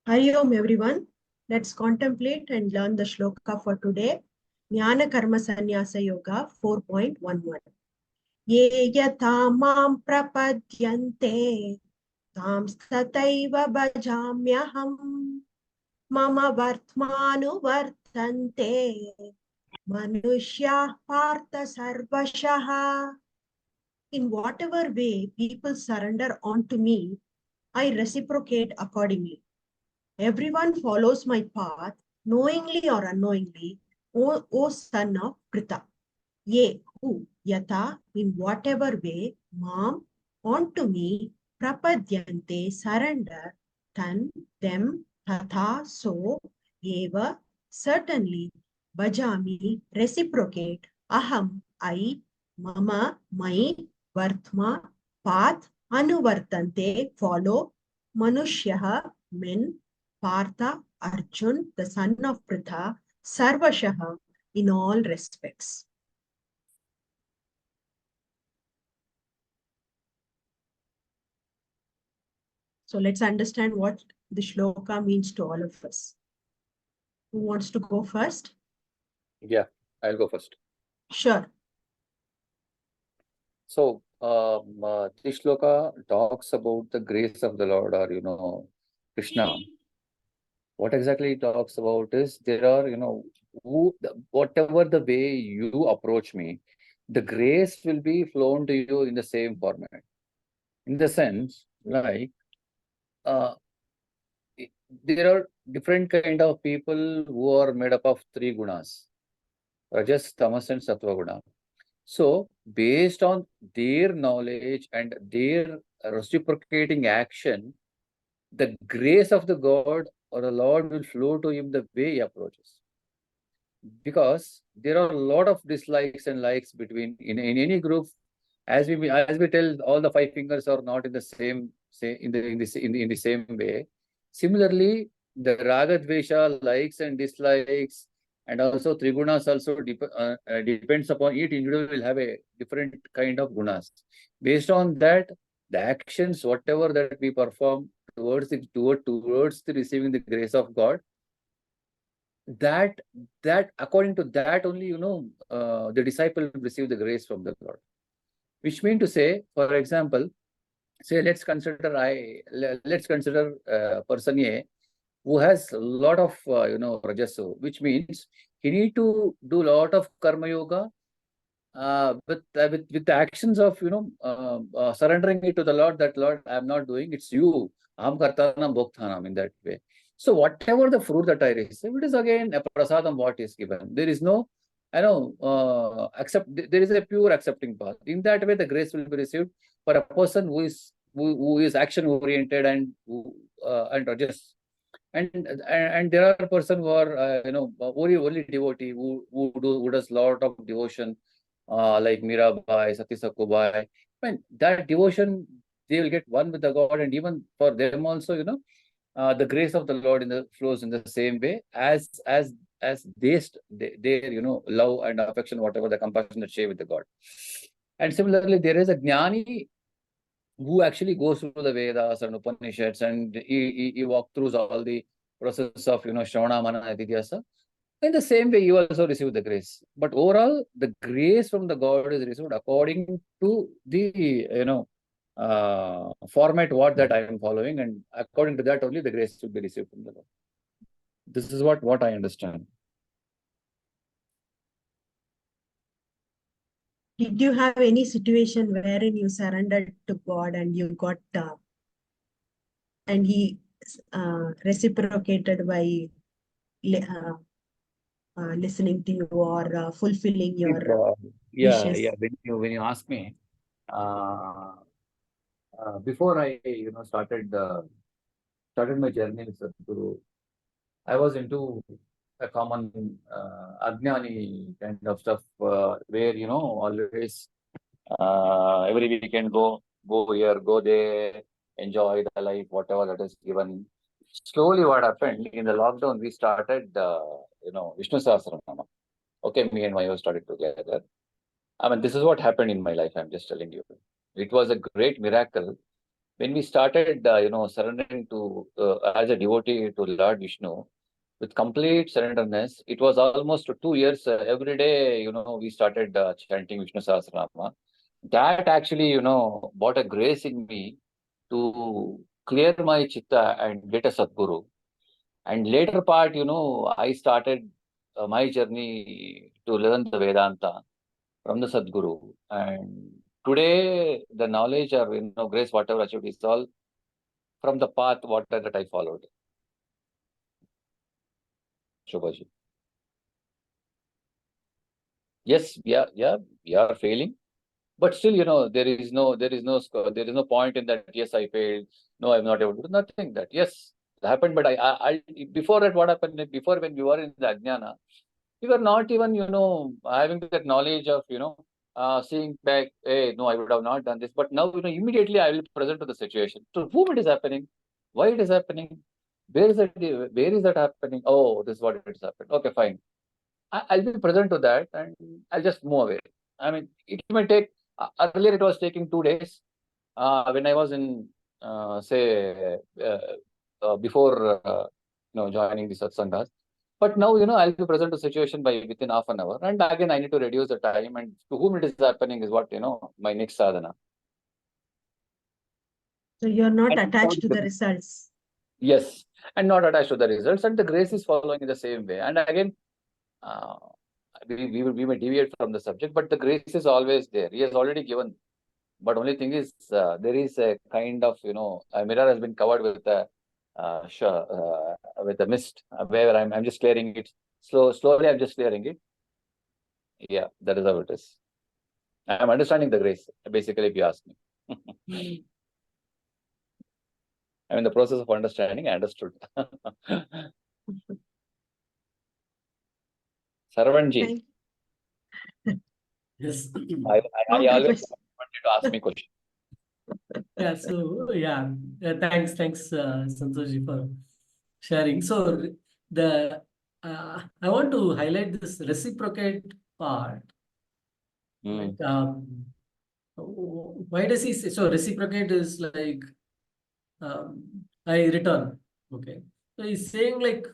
Hari Om everyone. Let's contemplate and learn the shloka for today. Jnana Karma Sanyasa Yoga 4.11. Ye yathā mam prapadyante tāns tathaiva bhajāmyaham mama vartmānuvartante manuṣhyāḥ pārtha sarvaśhaḥ. In whatever way people surrender onto me, I reciprocate accordingly. Everyone follows my path, knowingly or unknowingly, O son of Pritha. Ye, who, yathā, in whatever way, mam, onto me, prapadyante, surrender, tan, them, tathā, so, eva, certainly, bhajāmi, reciprocate, aham, I, mama, my, vartma, path, anuvartante, follow, manuṣhyāḥ, men, pārtha, Arjun, the son of Pritha, sarvaśhaḥ, in all respects. So let's understand what the shloka means to all of us. Who wants to go first? Yeah, I'll go first. Sure. So, this shloka talks about the grace of the Lord, or Krishna. What exactly it talks about is there are, whatever the way you approach me, the grace will be flown to you in the same format. In the sense, like, there are different kind of people who are made up of three gunas: Rajas, Tamas, and Sattva guna. So, based on their knowledge and their reciprocating action, the grace of the God or the Lord will flow to him the way he approaches. Because there are a lot of dislikes and likes between in any group. As we tell, all the five fingers are not in the same in the same way. Similarly, the raga dvesha, likes and dislikes, and also trigunas also depends upon each individual will have a different kind of gunas. Based on that, the actions, whatever that we perform towards the receiving the grace of God, that according to that only, the disciple will receive the grace from the Lord. Which mean to say, for example, say let's consider person A who has a lot of rajasu, which means he need to do a lot of karma yoga with the actions of surrendering it to the Lord. That Lord, I am not doing, it's you, aham kartanam bhoktanam, in that way. So whatever the fruit that I receive, it is again a prasadam what is given. There is no, there is a pure accepting path. In that way, the grace will be received for a person who is action oriented and just and there are person who are only devotee who does lot of devotion, like Mirabai, Sati Sakubai. That devotion, they will get one with the God, and even for them also, the grace of the Lord flows in the same way as their love and affection, whatever the compassion that share with the God. And similarly, there is a jnani who actually goes through the Vedas and Upanishads, and he walks through all the process of Shravana, Manana, Nidhyasa. In the same way, you also receive the grace. But overall, the grace from the God is received according to the format what that I am following, and according to that only the grace will be received from the Lord. This is what I understand. Did you have any situation wherein you surrendered to God and you got and he reciprocated by listening to you or fulfilling your wishes? Yeah. When you ask me, before I started my journey with Sadhguru, I was into a common ajnani kind of stuff, where always every weekend go here, go there, enjoy the life, whatever that is given. Slowly, what happened in the lockdown, we started Vishnu Sahasranama. Okay, me and my wife started together. I mean, this is what happened in my life. I'm just telling you. It was a great miracle. when we started, surrendering to, as a devotee to Lord Vishnu, with complete surrenderness, it was almost 2 years. Every day, we started chanting Vishnu Sahasranama. That actually, brought a grace in me to clear my chitta and get a Sadguru. And later part, I started my journey to learn the Vedanta from the Sadguru. And today, the knowledge or, grace, whatever I achieved, is all from the path, whatever that I followed. Shubhaji. Yes, yeah, we are failing. But still, there is no point in that. Yes, I failed. No, I'm not able to do nothing. That yes, it happened. But before that, what happened? Before, when we were in the Ajnana, we were not even, having that knowledge of, seeing back. Hey, no, I would have not done this. But now, immediately I will present to the situation. To whom it is happening? Why it is happening? Where is that? Where is that happening? Oh, this is what it is happening. Okay, fine. I'll be present to that, and I'll just move away. I mean, it may take. Earlier, it was taking 2 days. When I was in, say, before, joining the satsangas. But now, I'll be present to situation by within half an hour. And again, I need to reduce the time. And to whom it is happening is what, my next sadhana. So you're not And attached to the results. yes, and not attached to the results. And the grace is following in the same way. And again, we may deviate from the subject, but the grace is always there. He has already given. But only thing is, there is a kind of, a mirror has been covered with with the mist, where I'm just clearing it. Slowly, I'm just clearing it. Yeah, that is how it is. I'm understanding the grace, basically, if you ask me. I'm in the process of understanding. I understood. Sarvanji. Yes. I always wanted to ask me question. Yeah, so yeah, thanks, Santoshji, for sharing. So I want to highlight this reciprocate part. Like, why does he say so? Reciprocate is like I return. Okay, so he's saying like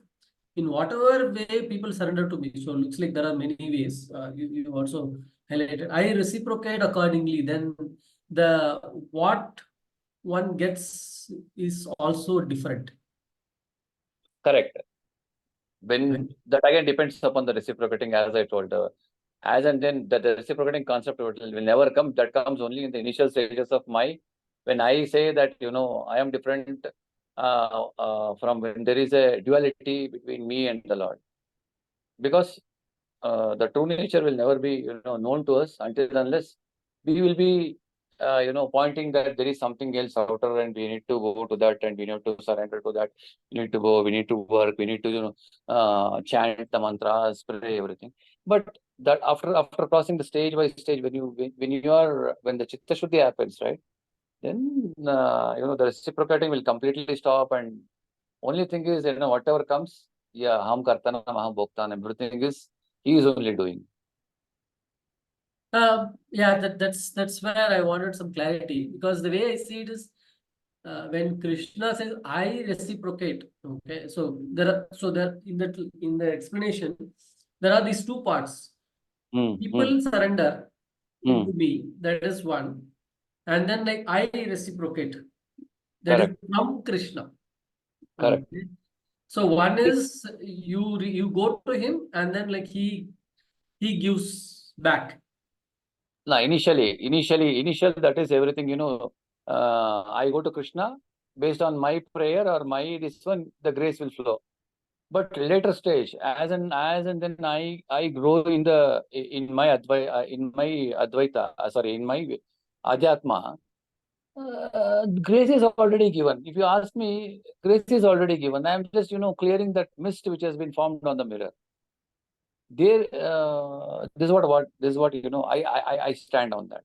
in whatever way people surrender to me. So it looks like there are many ways. You also highlighted. I reciprocate accordingly. Then the what one gets is also different. Correct. When that again depends upon the reciprocating, as I told. As and then the reciprocating concept will never come. That comes only in the initial stages of my. When I say that, I am different from when there is a duality between me and the Lord. Because the true nature will never be, known to us until unless we will be, pointing that there is something else outer and we need to go to that and we need to surrender to that. We need to go, we need to work, we need to, chant the mantras, pray, everything. But that after crossing the stage by stage, when the chitta shuddhi happens, right? Then, the reciprocating will completely stop, and only thing is, whatever comes, yeah, aham kartanam, aham bhoktanam, everything is, he is only doing. Yeah, that's where I wanted some clarity, because the way I see it is when Krishna says I reciprocate. Okay, so there in the explanation there are these two parts. People surrender into me, that is one, and then like I reciprocate, that Correct. is from Krishna. Correct. Okay. So one is you go to him and then like he gives back. No, initial, that is everything, I go to Krishna, based on my prayer or my this one, the grace will flow. But later stage, as and then I grow in my Advaita, in my Adhyatma, grace is already given. If you ask me, grace is already given. I am just, clearing that mist which has been formed on the mirror. There, this is what I stand on that.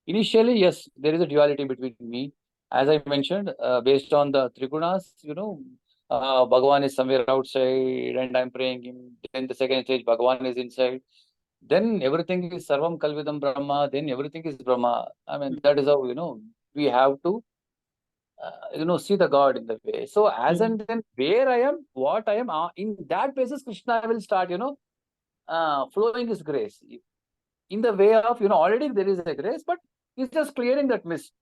Initially, yes, there is a duality between me, as I mentioned, based on the trigunas. Bhagavan is somewhere outside, and I'm praying him. Then the second stage, Bhagavan is inside. Then everything is Sarvam Kalvidam Brahma. Then everything is Brahma. I mean, that is how we have to see the God in the way. So as and then where I am, what I am, in that basis, Krishna will start, flowing his grace. In the way of, already there is a grace, but he's just clearing that mist.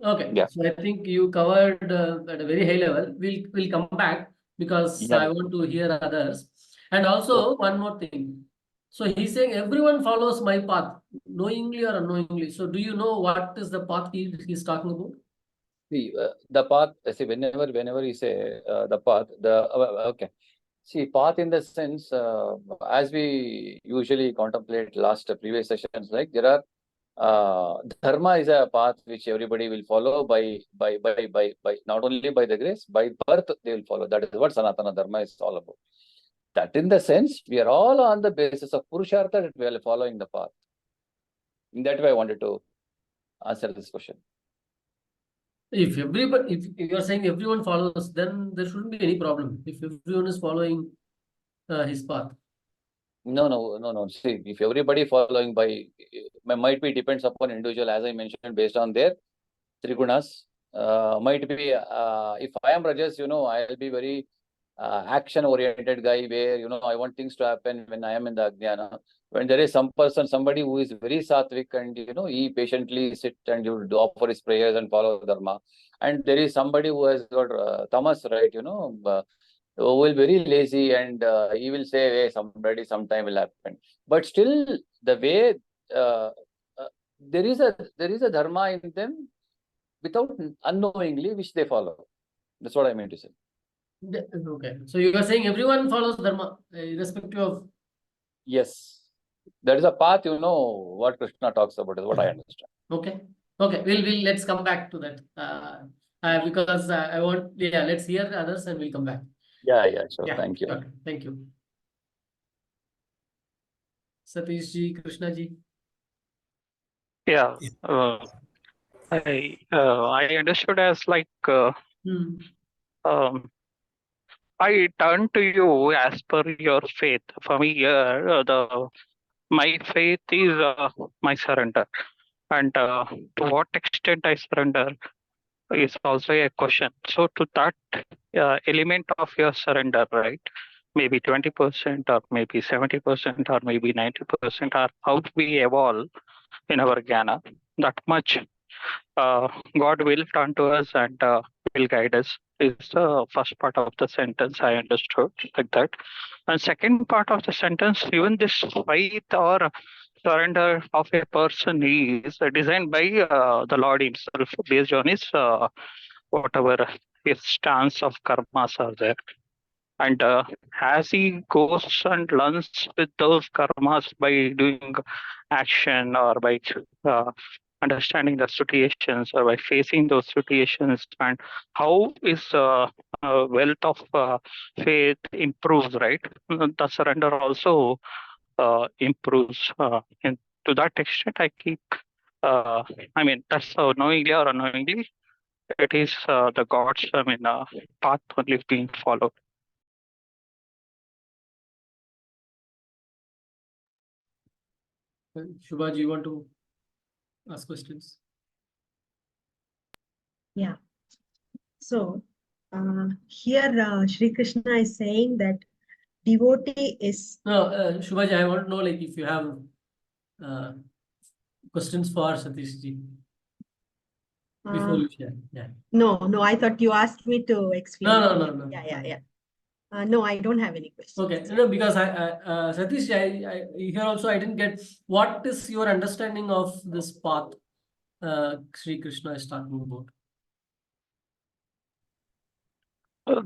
Okay. Yeah. So I think you covered at a very high level. We'll come back because I want to hear others. And also one more thing. So he's saying everyone follows my path, knowingly or unknowingly. So do you know what is the path he's talking about? See, the path, see, whenever you say the path, okay. See, path in the sense, as we usually contemplate previous sessions, like there are dharma is a path which everybody will follow by not only by the grace, by birth they will follow. That is what Sanatana Dharma is all about. That in the sense, we are all on the basis of Purushartha that we are following the path. In that way, I wanted to answer this question. If you're saying everyone follows, then there shouldn't be any problem. If everyone is following his path. No. See, if everybody following might be depends upon individual, as I mentioned, based on their three gunas. Might be if I am Rajas, I'll be very action-oriented guy where, I want things to happen when I am in the Jnana. When there is somebody who is very sattvic and, he patiently sit and you do offer his prayers and follow Dharma. And there is somebody who has got tamas, right, who will very lazy and he will say, hey, sometime will happen. But still, the way there is a Dharma in them without unknowingly, which they follow. That's what I meant to say. Okay. So you are saying everyone follows Dharma, irrespective of... Yes. That is a path, what Krishna talks about is what I understand. Okay. Let's come back to that. Because I want, let's hear others and we'll come back. Yeah, sure. Thank you. Okay. Thank you. Satish ji, Krishna ji. Yeah. I understood as like I turn to you as per your faith. For me, my faith is my surrender, and to what extent I surrender is also a question. So to that element of your surrender, right? Maybe 20% or maybe 70% or maybe 90% or how we evolve in our jnana, that much God will turn to us and will guide us is the first part of the sentence I understood like that. And second part of the sentence, even this faith or surrender of a person is designed by the Lord himself based on his whatever his stance of karmas are there. And as he goes and learns with those karmas by doing action or by understanding the situations or by facing those situations, and how his wealth of faith improves, right? The surrender also improves. To that extent, I keep, that's knowingly or unknowingly, it is the God's, path only being followed. Shubha, you want to ask questions? Yeah. So here Shri Krishna is saying that devotee is... No, Shubha ji, I want to know like if you have questions for Satish ji before you share. Yeah. No, I thought you asked me to explain. No. Yeah. No, I don't have any questions. Okay, no, because Satish, I here also I didn't get what is your understanding of this path Sri Krishna is talking about.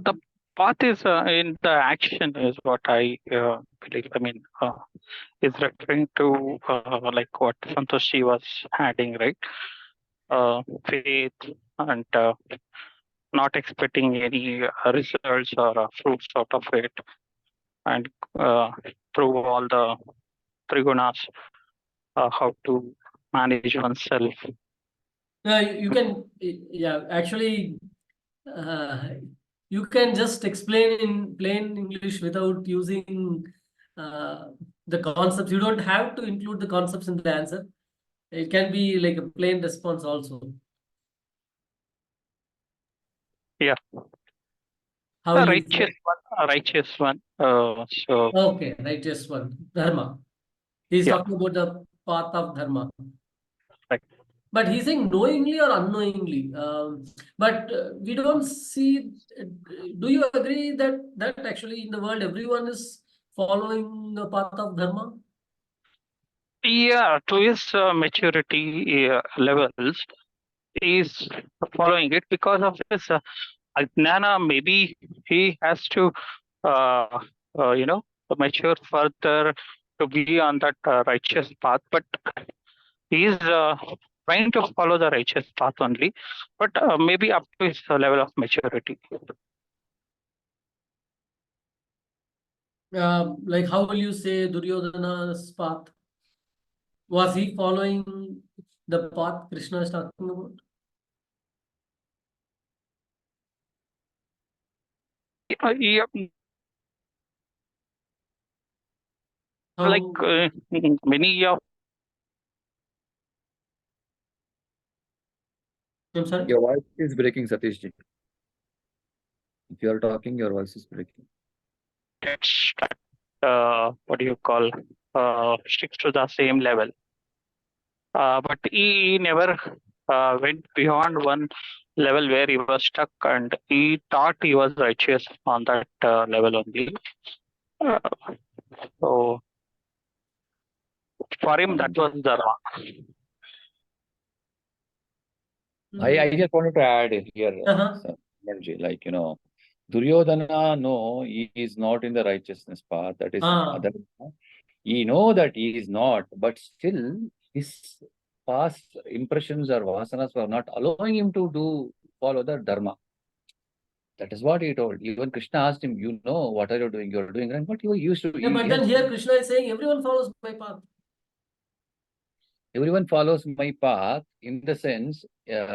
The path is in the action is what I believe. Is referring to like what Santoshi was adding, right? Faith and not expecting any results or fruits out of it, and through all the trigunas, how to manage oneself. You can, actually, you can just explain in plain English without using the concepts. You don't have to include the concepts in the answer. It can be like a plain response also. Yeah. How The will you righteous say? one, righteous one. So Okay, righteous one, dharma. He's yeah, talking about the path of dharma. right. But he's saying knowingly or unknowingly. But we don't see. Do you agree that actually in the world everyone is following the path of dharma? Yeah, to his maturity levels, is following it because of his Jnana. Maybe he has to, uh, mature further to be on that righteous path. But he is trying to follow the righteous path only, but maybe up to his level of maturity. Like how will you say Duryodhana's path? Was he following the path Krishna is talking about? Yeah, like How? many of I'm sorry. Your voice is breaking, Satish ji. If you are talking, your voice is breaking. texts, what do you call, sticks to the same level. But he never went beyond one level where he was stuck, and he thought he was righteous on that level only. Uh, so for him, that was dharma. I just wanted to add here, Uh-huh. Sanjay, like, Duryodhana, no, he is not in the righteousness path. That is other. He know that he is not, but still his past impressions or vasanas were not allowing him to follow the dharma. That is what he told. Even Krishna asked him, what are you doing? You're doing right. What you used to. Yeah, but then here Krishna is saying everyone follows my path. Everyone follows my path in the sense,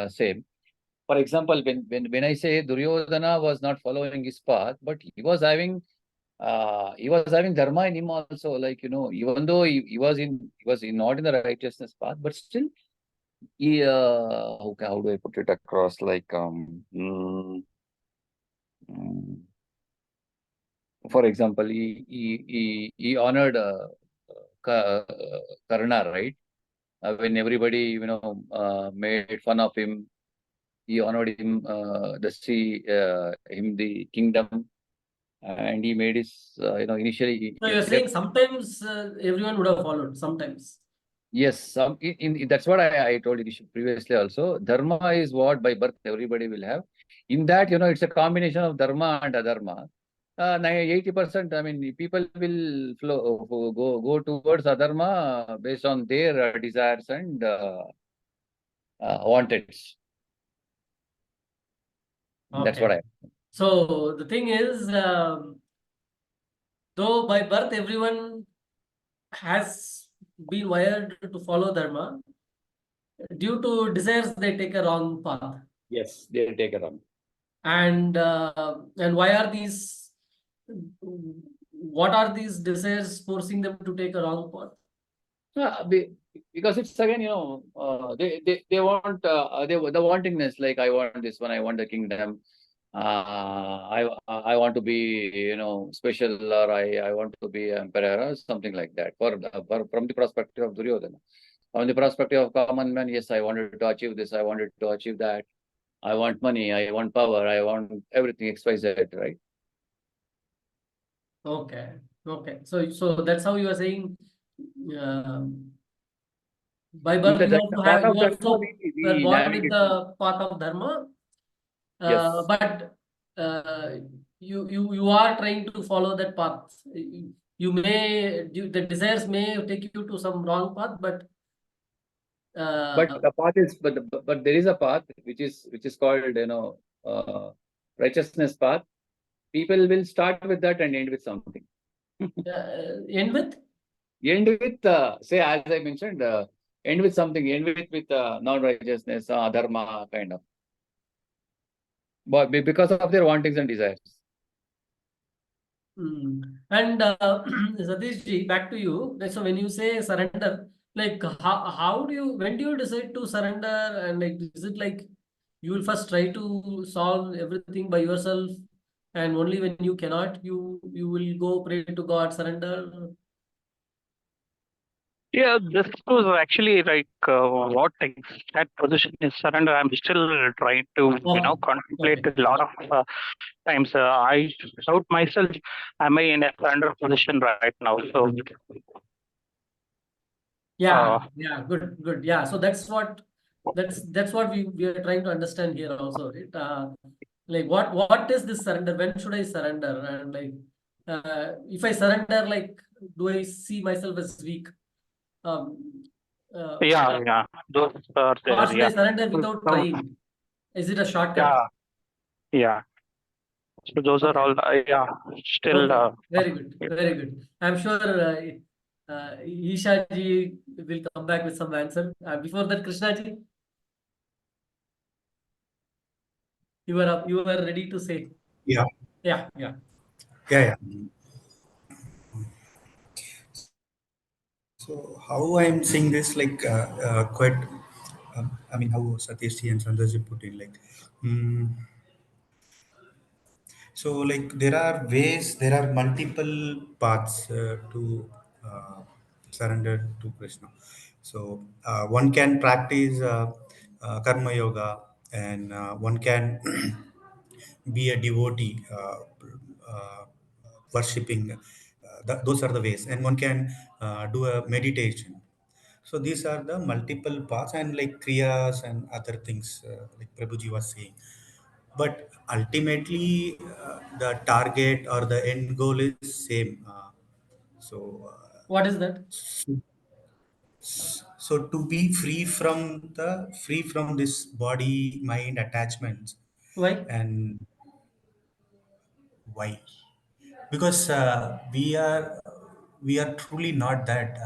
same. For example, when I say Duryodhana was not following his path, but he was having dharma in him also. Like, even though he was not in the righteousness path, but still he how do I put it across? Like, for example, he honored Karna, right? When everybody made fun of him, he honored him, him the kingdom, and he made his, initially. So you're saying sometimes everyone would have followed, sometimes. Yes, that's what I told you previously also. Dharma is what by birth everybody will have. In that, it's a combination of dharma and adharma. 80%, I mean, people will go towards adharma based on their desires and wanteds. That's what Okay. So the thing is, though by birth everyone has been wired to follow dharma, due to desires they take a wrong path. Yes, they'll take it on. And why are these? What are these desires forcing them to take a wrong path? Because it's again, they want the wantingness, like I want this one, I want the kingdom, I want to be special, or I want to be emperor or something like that. From the perspective of Duryodhana, from the perspective of common man, yes, I wanted to achieve this, I wanted to achieve that, I want money, I want power, I want everything XYZ, right? Okay. So that's how you are saying. By birth, That's you the also part have of you dharma also were we born with navigate. the path of dharma. Yes. But you are trying to follow that path. The desires may take you to some wrong path, but But the path is, but there is a path which is called righteousness path. People will start with that and end with something. End with? End with say, as I mentioned, end with something. End with non-righteousness, dharma kind of. But because of their wantings and desires. And Satish ji, back to you. Like, so when you say surrender, like when do you decide to surrender? And like, is it like you will first try to solve everything by yourself, and only when you cannot, you will go pray to God, surrender. Yeah, this was actually like what exact position is surrender. I'm still trying to, contemplate Okay. a lot of times. I doubt myself, am I in a surrender position right now? So, Yeah, uh, yeah, good. Yeah, so that's what we are trying to understand here also, right? Like what is this surrender? When should I surrender? And like if I surrender, like do I see myself as weak? Um, yeah, those are or there. should I Yeah. surrender without So, trying? Is it a shortcut? yeah, yeah. So those are Okay. all, yeah, still. Okay. Very good. Very good. I'm sure Isha ji will come back with some answer. Before that, Krishna ji, you were ready to say. Yeah, Yeah, yeah. yeah. So how I'm seeing this, like quite, I mean, how Satish and Chandraji put in, like, mm, so like there are multiple paths to surrender to Krishna. So one can practice karma yoga, and one can be a devotee, worshipping. Those are the ways, and one can do a meditation. So these are the multiple paths, and like kriyas and other things, like Prabhuji was saying. But ultimately, the target or the end goal is same. So, What is that? so to be free from this body mind attachments. Why? And why? Because we are truly not that.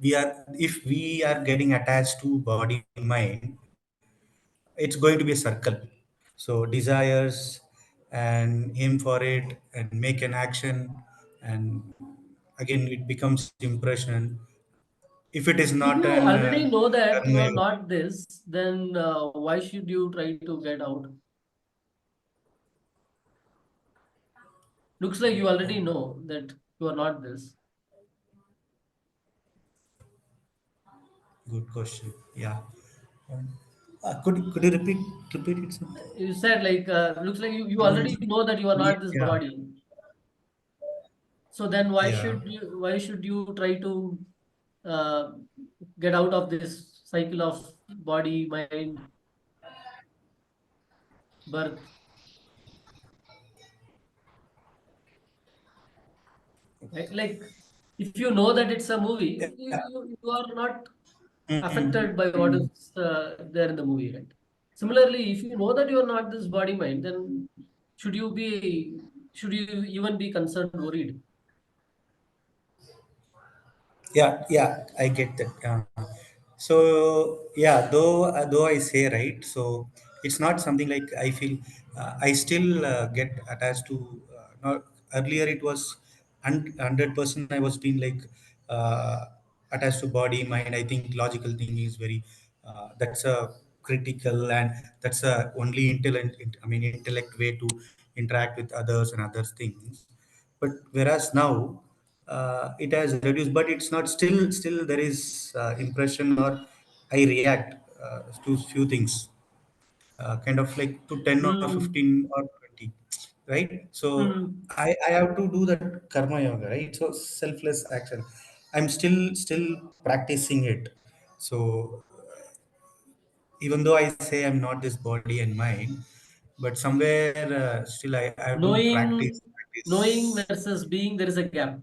We are If we are getting attached to body mind, it's going to be a circle. So desires and aim for it and make an action, and again it becomes impression. If it is If not you an already know that you karma are yoga. not this, then why should you try to get out? Looks like you already know that you are not this. Good question. Yeah. Um, could you repeat it? Sir? You said like looks like you already know that you are not this Yeah. body. So then why Yeah. should you try to uh, get out of this cycle of body, mind, birth? Right? Like if you know that it's a movie, you are not Mm, affected by what mm. is there in the movie, right? Similarly, if you know that you are not this body mind, then should you be should you even be concerned, worried? Yeah, I get that. So yeah, though I say right, so it's not something like I feel. I still get attached to. Not earlier, it was 100%. I was being like uh, attached to body, mind. I think logical thing is very. That's a critical, and that's a only intellect way to interact with others and other things. But whereas now it has reduced, but it's not, still there is impression, or I react to few things, kind of like to 10 or Hmm. 15 or 20, right? So Hmm. I have to do that karma yoga, right? So selfless action, I'm still practicing it. So even though I say I'm not this body and mind, but somewhere still I have to Knowing, knowing practice. versus being, there is a gap.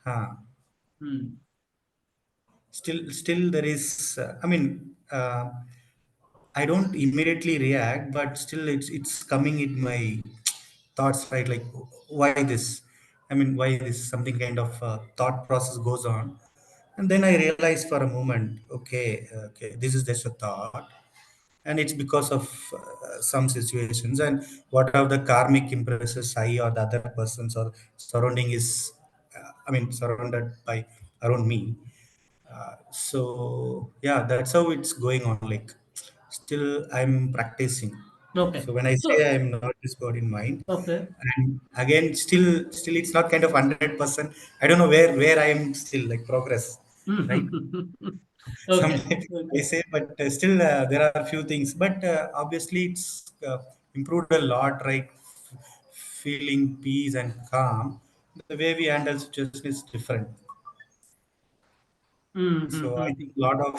Huh. Hmm. Still there is I don't immediately react, but still it's coming in my thoughts, right? Like, why this? Why this? Something kind of thought process goes on, and then I realize for a moment, okay, this is just a thought, and it's because of some situations, and what are the karmic impresses I or the other persons or surrounding is surrounded by around me. So yeah, that's how it's going on, like, still I'm practicing. Okay. So when I So, say I'm not this God in mind, okay. and again, still it's not kind of 100%. I don't know where I am still like progress, right? Okay. Sometimes I Okay. say, but still there are a few things. But obviously, it's improved a lot, right? Feeling peace and calm. The way we handle situation is different. So I think a lot of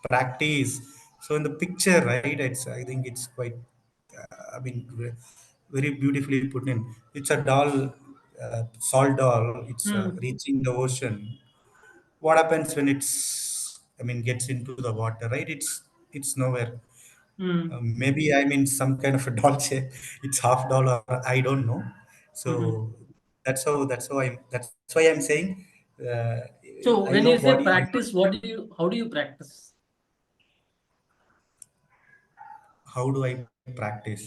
practice. So in the picture, right? It's I think it's quite. I mean, very beautifully put in. It's a doll, salt doll. It's reaching the ocean. What happens when it's? I mean, gets into the water, right? It's nowhere. Maybe I'm in some kind of a doll shape. It's half doll or I don't know. So that's why I'm saying. Uh, So I when know you say body. practice, how do you practice? How do I practice?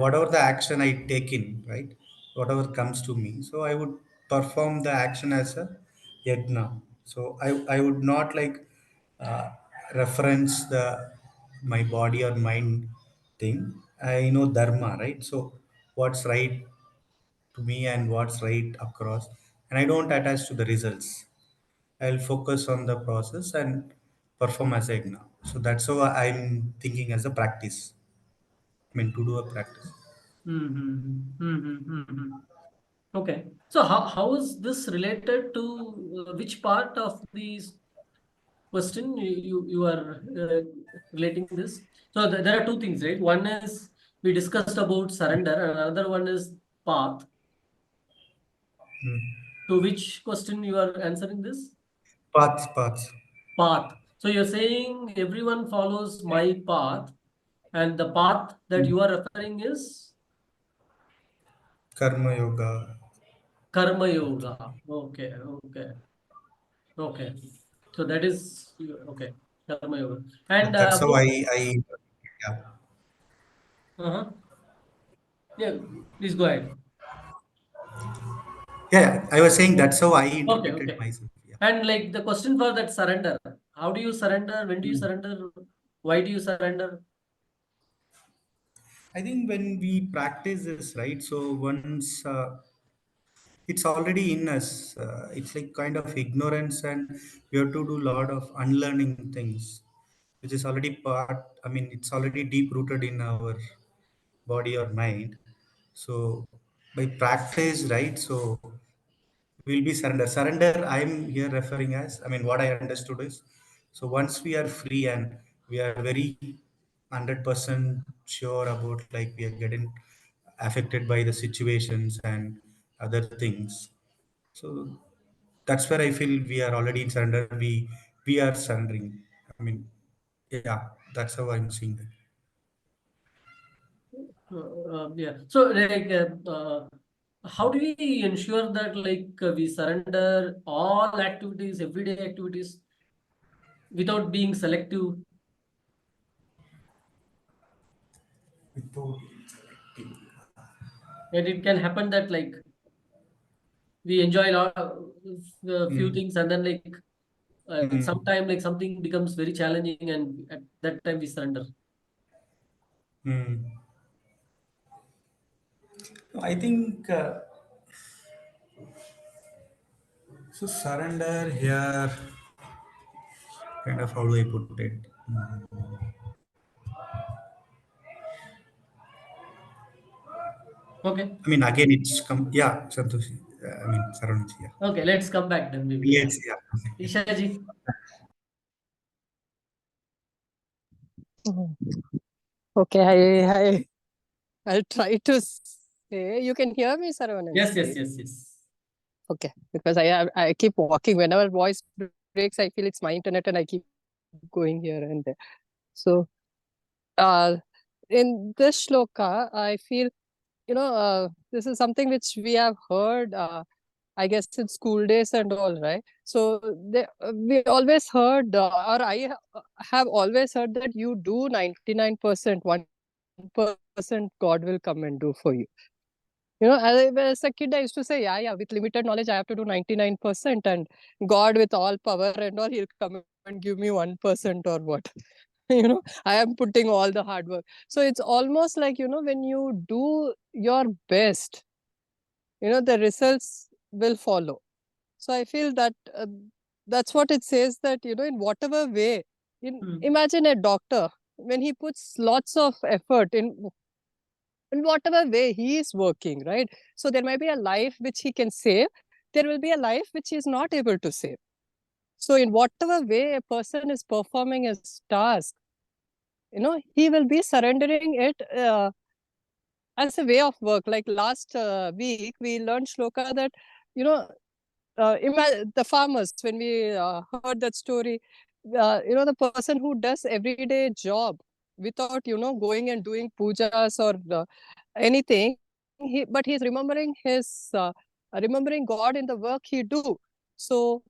Whatever the action I take in, right? Whatever comes to me. So I would perform the action as a yajna. So I would not like uh, reference the my body or mind thing. I know dharma, right? So what's right to me and what's right across, and I don't attach to the results. I'll focus on the process and perform as a yajna. So that's how I'm thinking as a practice. I mean, to do a practice. Okay. So how is this related to which part of these question you are relating this? So there are two things, right? One is we discussed about surrender, and another one is path. To which question you are answering this? Paths. Path. So you're saying everyone follows my path, and the path that you are referring is Karma yoga. karma yoga. Okay, okay, okay. So that is okay, karma yoga. And That's how about yeah. uh-huh. Yeah, please go ahead. Yeah, I was saying that's how I Okay, interpreted okay. myself. Yeah. And like the question for that surrender, how do you surrender? When do you Hmm. surrender? Why do you surrender? I think when we practice this, right? So once it's already in us, it's like kind of ignorance, and we have to do a lot of unlearning things, which is already part. I mean, it's already deep rooted in our body or mind. So by practice, right? So will be surrender. Surrender, I'm here referring as, I mean, what I understood is, so once we are free and we are very 100% sure about like we are getting affected by the situations and other things. So that's where I feel we are already in surrender. We are surrendering. I mean, yeah, that's how I'm seeing it. Yeah. So like, how do we ensure that like we surrender all activities, everyday activities, without being selective? Without And it can happen that like we enjoy a lot few Mm, things, and then like mm, sometime like something becomes very challenging, and at that time we surrender. mm. I think so. Surrender here, kind of how do I put it? Okay. I mean, again, it's come. Yeah, Santosh. I mean, Saranj. Yeah. Okay. Let's come back then maybe. Yeah. Let's. Yeah. Ishaji. Mhm. Okay, I'll try to say. You can hear me, Saravanan? Yes. Yes. Yes. Yes. Okay, because I keep walking. Whenever voice breaks, I feel it's my internet, and I keep going here and there. So, uh, in this shloka, I feel this is something which we have heard. I guess in school days and all, right? So we always heard, or have always heard that you do 99%, 1% God will come and do for you. As a kid, I used to say, yeah, with limited knowledge, I have to do 99%, and God with all power and all, he'll come and give me 1% or what. I am putting all the hard work. So it's almost like, when you do your best, the results will follow. So I feel that that's what it says, that, in whatever way, imagine a doctor, when he puts lots of effort in whatever way he is working, right? So there might be a life which he can save. There will be a life which he is not able to save. So in whatever way a person is performing his task, he will be surrendering it as a way of work. Like last week, we learned shloka that, the farmers, when we heard that story, the person who does everyday job without, going and doing pujas or anything, but he's remembering remembering God in the work he do. So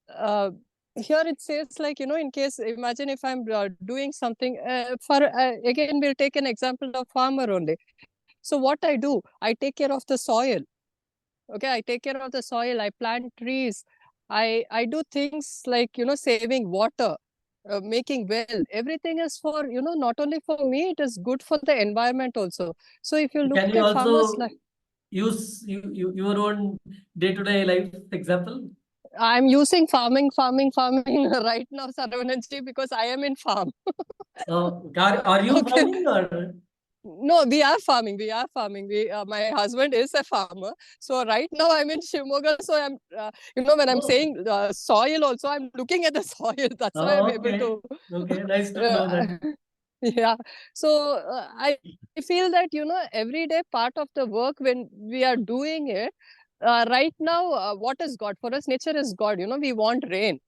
here it says, like, in case, imagine if I'm doing something again, we'll take an example of farmer only. So what I do, I take care of the soil. Okay, I take care of the soil, I plant trees, I do things like, saving water, making well. Everything is for, not only for me, it is good for the environment also. So if you look Can you at farmers, also like, use your own day-to-day life example? I'm using farming right now, Sarvananji, because I am in farm. Are you Okay. farming or? No, we are farming. My husband is a farmer. So right now I'm in Shimoga. So I'm, when I'm saying soil also, I'm looking at the soil. That's why I'm able Okay. to. Okay, nice to know that. Yeah. So I feel that, everyday part of the work, when we are doing it, right now, what is God? For us, nature is God. We want rain.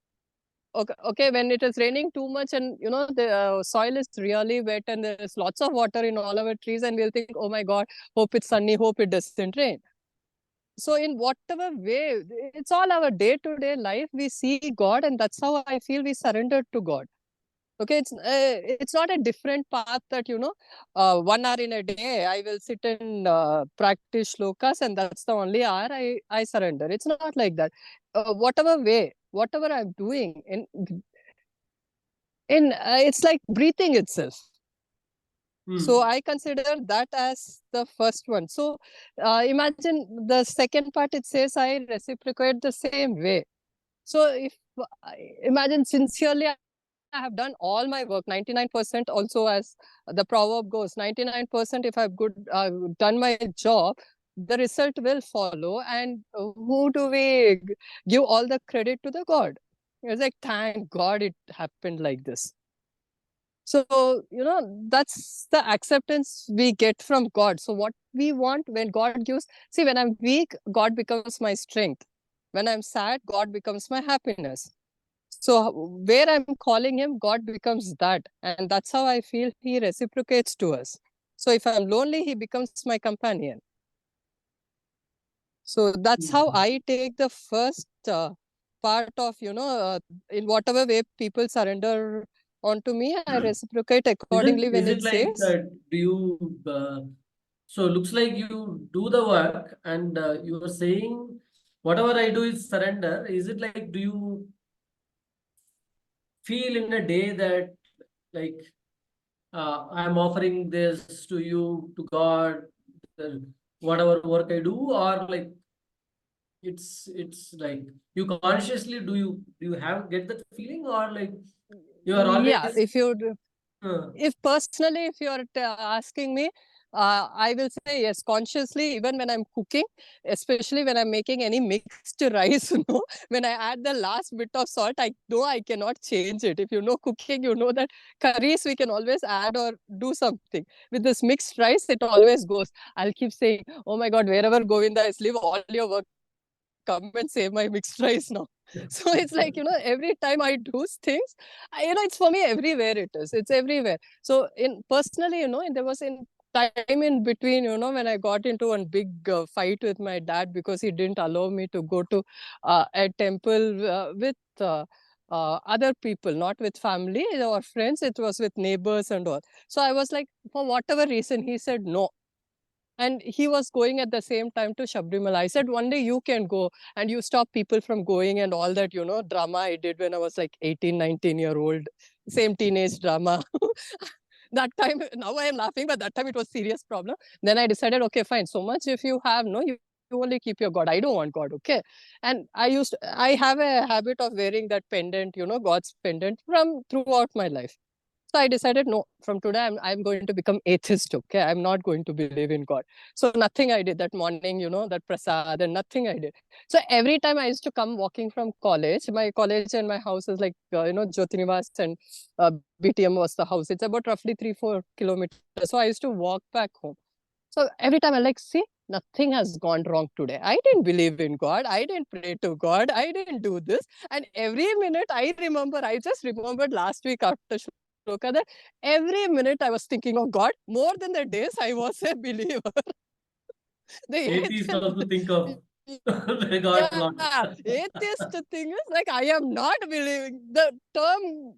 Okay, when it is raining too much and, the soil is really wet and there's lots of water in all our trees, and we'll think, oh my God, hope it's sunny, hope it doesn't rain. So in whatever way, it's all our day-to-day life, we see God, and that's how I feel we surrendered to God. Okay, it's not a different path that, 1 hour in a day, I will sit and practice shlokas, and that's the only hour I surrender. It's not like that. Whatever way, whatever I'm doing, it's like breathing itself. So I consider that as the first one. So imagine the second part, it says I reciprocate the same way. So if imagine sincerely, I have done all my work, 99% also, as the proverb goes, 99% if I've done my job, the result will follow. And who do we give all the credit to? The God. It's like, thank God it happened like this. So, that's the acceptance we get from God. So what we want when God gives, see, when I'm weak, God becomes my strength. When I'm sad, God becomes my happiness. So where I'm calling him, God becomes that. And that's how I feel he reciprocates to us. So if I'm lonely, he becomes my companion. So that's how I take the first part of, in whatever way people surrender onto me, I reciprocate accordingly when it like, says. do you, so looks like you do the work and you are saying, whatever I do is surrender. Is it like, do you feel in a day that, like, I'm offering this to you, to God, whatever work I do, or like, it's like, you consciously do you have get that feeling, or like you are always Yeah, if personally, if you're asking me, I will say yes, consciously, even when I'm cooking, especially when I'm making any mixed rice, when I add the last bit of salt, I know I cannot change it. If you know cooking, you know that curries we can always add or do something. With this mixed rice, it always goes. I'll keep saying, oh my God, wherever Govinda is, leave all your work, come and save my mixed rice now. So it's like, every time I do things, it's for me everywhere it is. It's everywhere. So personally, there was in time in between, when I got into one big fight with my dad because he didn't allow me to go to a temple with other people, not with family or friends. It was with neighbors and all. So I was like, for whatever reason, he said no. And he was going at the same time to Sabrimala. I said, one day you can go, and you stop people from going, and all that, drama I did when I was like 18, 19-year-old. same teenage drama. That time, now I am laughing, but that time it was serious problem. Then I decided, okay, fine. So much if you have, no, you only keep your God. I don't want God, okay? And I have a habit of wearing that pendant, God's pendant from throughout my life. So I decided, no, from today, I'm going to become atheist, okay? I'm not going to believe in God. So nothing I did that morning, that prasad and nothing I did. So every time I used to come walking from college, my college and my house is like, Jyotinivas and BTM was the house. It's about roughly 3-4 kilometers. So I used to walk back home. So every time I like, see, nothing has gone wrong today. I didn't believe in God. I didn't pray to God. I didn't do this. And every minute I just remembered last week after Shloka that every minute I was thinking of God more than the days I was a believer. The Atheists also think of the God yeah, lot. atheist thing is like, I am not believing the term,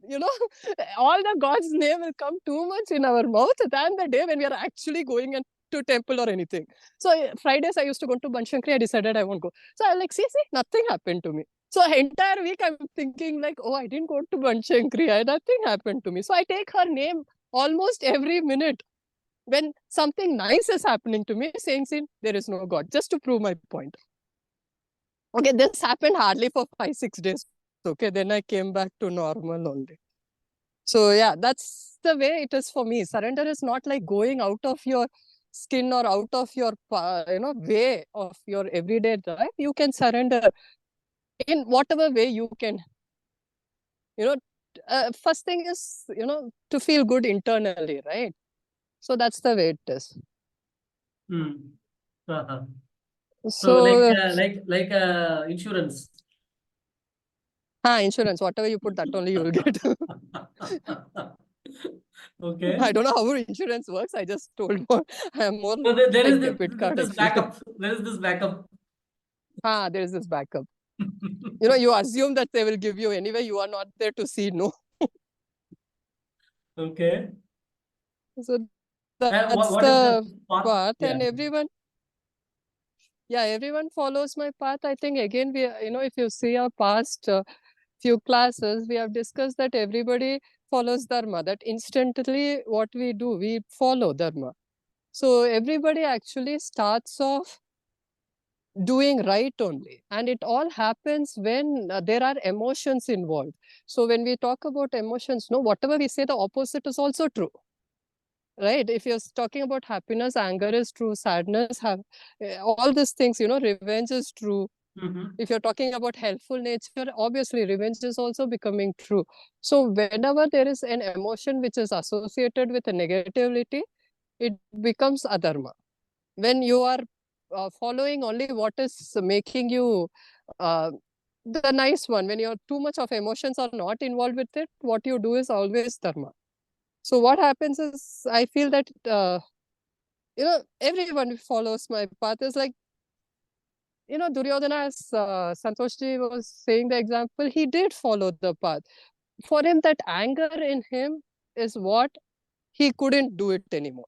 all the God's name will come too much in our mouth than the day when we are actually going to temple or anything. So Fridays I used to go to Banshankari. I decided I won't go. So I like, see, nothing happened to me. So entire week I'm thinking like, oh, I didn't go to Banshankari. Nothing happened to me. So I take her name almost every minute when something nice is happening to me, saying, see, there is no God, just to prove my point. Okay, this happened hardly for 5-6 days. Okay, then I came back to normal only. So yeah, that's the way it is for me. Surrender is not like going out of your skin or out of your way of your everyday life. You can surrender in whatever way you can. First thing is to feel good internally, right? So that's the way it is. Uh-huh. So like insurance. Insurance, whatever you put, that only you will get. Okay. I don't know how insurance works. I just told more. I am more So there is like debit card. this backup. There is this backup. There is this backup. You assume that they will give you anyway. You are not there to see, no. Okay. So that's what is the path? path, Yeah. and everyone follows my path. I think again, if you see our past few classes, we have discussed that everybody follows dharma. That instantly, what we do, we follow dharma. So everybody actually starts off doing right only, and it all happens when there are emotions involved. So when we talk about emotions, whatever we say, the opposite is also true, right? If you're talking about happiness, anger is true, sadness, all these things, revenge is true. If you're talking about helpful nature, obviously revenge is also becoming true. So whenever there is an emotion which is associated with a negativity, it becomes adharma. When you are following only what is making you the nice one, when you're too much of emotions are not involved with it, what you do is always dharma. So what happens is, I feel that everyone follows my path. Is like, Duryodhana, as Santoshji was saying the example, he did follow the path. For him, that anger in him is what he couldn't do it anymore.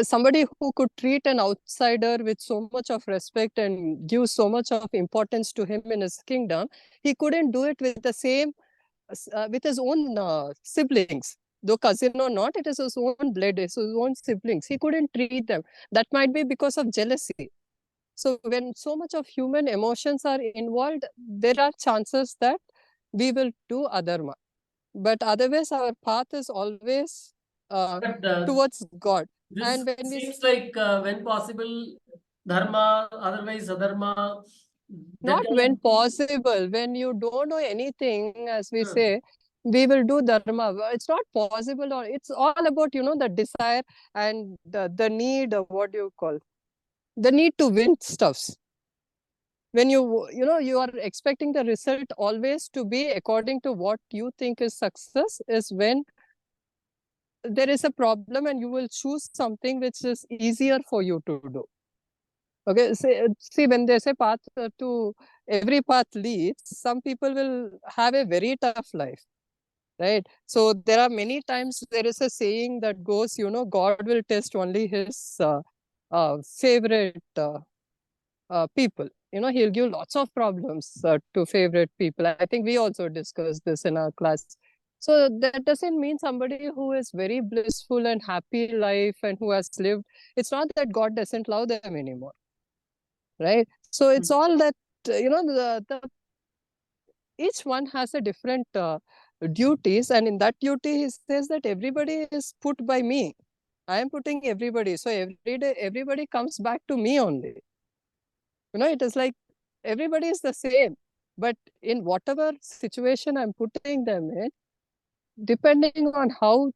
Somebody who could treat an outsider with so much of respect and give so much of importance to him in his kingdom, he couldn't do it with the same, with his own siblings. Though cousin or not, it is his own blood, it's his own siblings. He couldn't treat them. That might be because of jealousy. So when so much of human emotions are involved, there are chances that we will do adharma. But otherwise, our path is always towards God. This And when seems like when possible, dharma, otherwise adharma. Not when possible, when you don't know anything, as we say, we will do dharma. It's not possible, or it's all about, the desire and the need of what you call, the need to win stuffs. When you are expecting the result always to be according to what you think is success, is when there is a problem and you will choose something which is easier for you to do. Okay, see, when they say path to every path leads, some people will have a very tough life, right? So there are many times there is a saying that goes, God will test only his favorite people. he'll give lots of problems to favorite people. I think we also discussed this in our class. So that doesn't mean somebody who is very blissful and happy life and who has lived, it's not that God doesn't love them anymore, right? So it's all that, each one has a different duties, and in that duty he says that everybody is put by me. I am putting everybody. So every day, everybody comes back to me only. It is like everybody is the same, but in whatever situation I'm putting them in, depending on how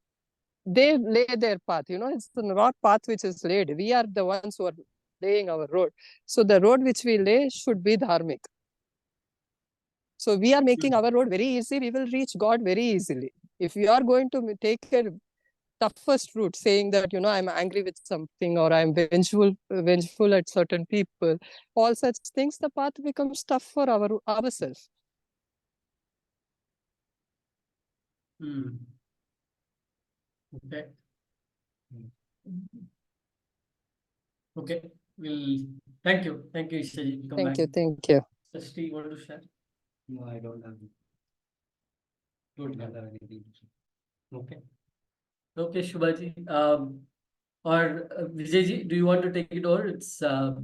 they lay their path, it's not path which is laid. We are the ones who are laying our road. So the road which we lay should be dharmic. So we are making our road very easy. We will reach God very easily. If we are going to take a toughest route, saying that, I'm angry with something, or I'm vengeful at certain people, all such things, the path becomes tough for ourselves. Okay. Okay. Thank you. Thank you, Ishaji. Thank you. Thank you. Srishti, you want to share? No, I don't have anything to say. Okay. Okay, Shubhaji. Or Vijayji, do you want to take it over? It's so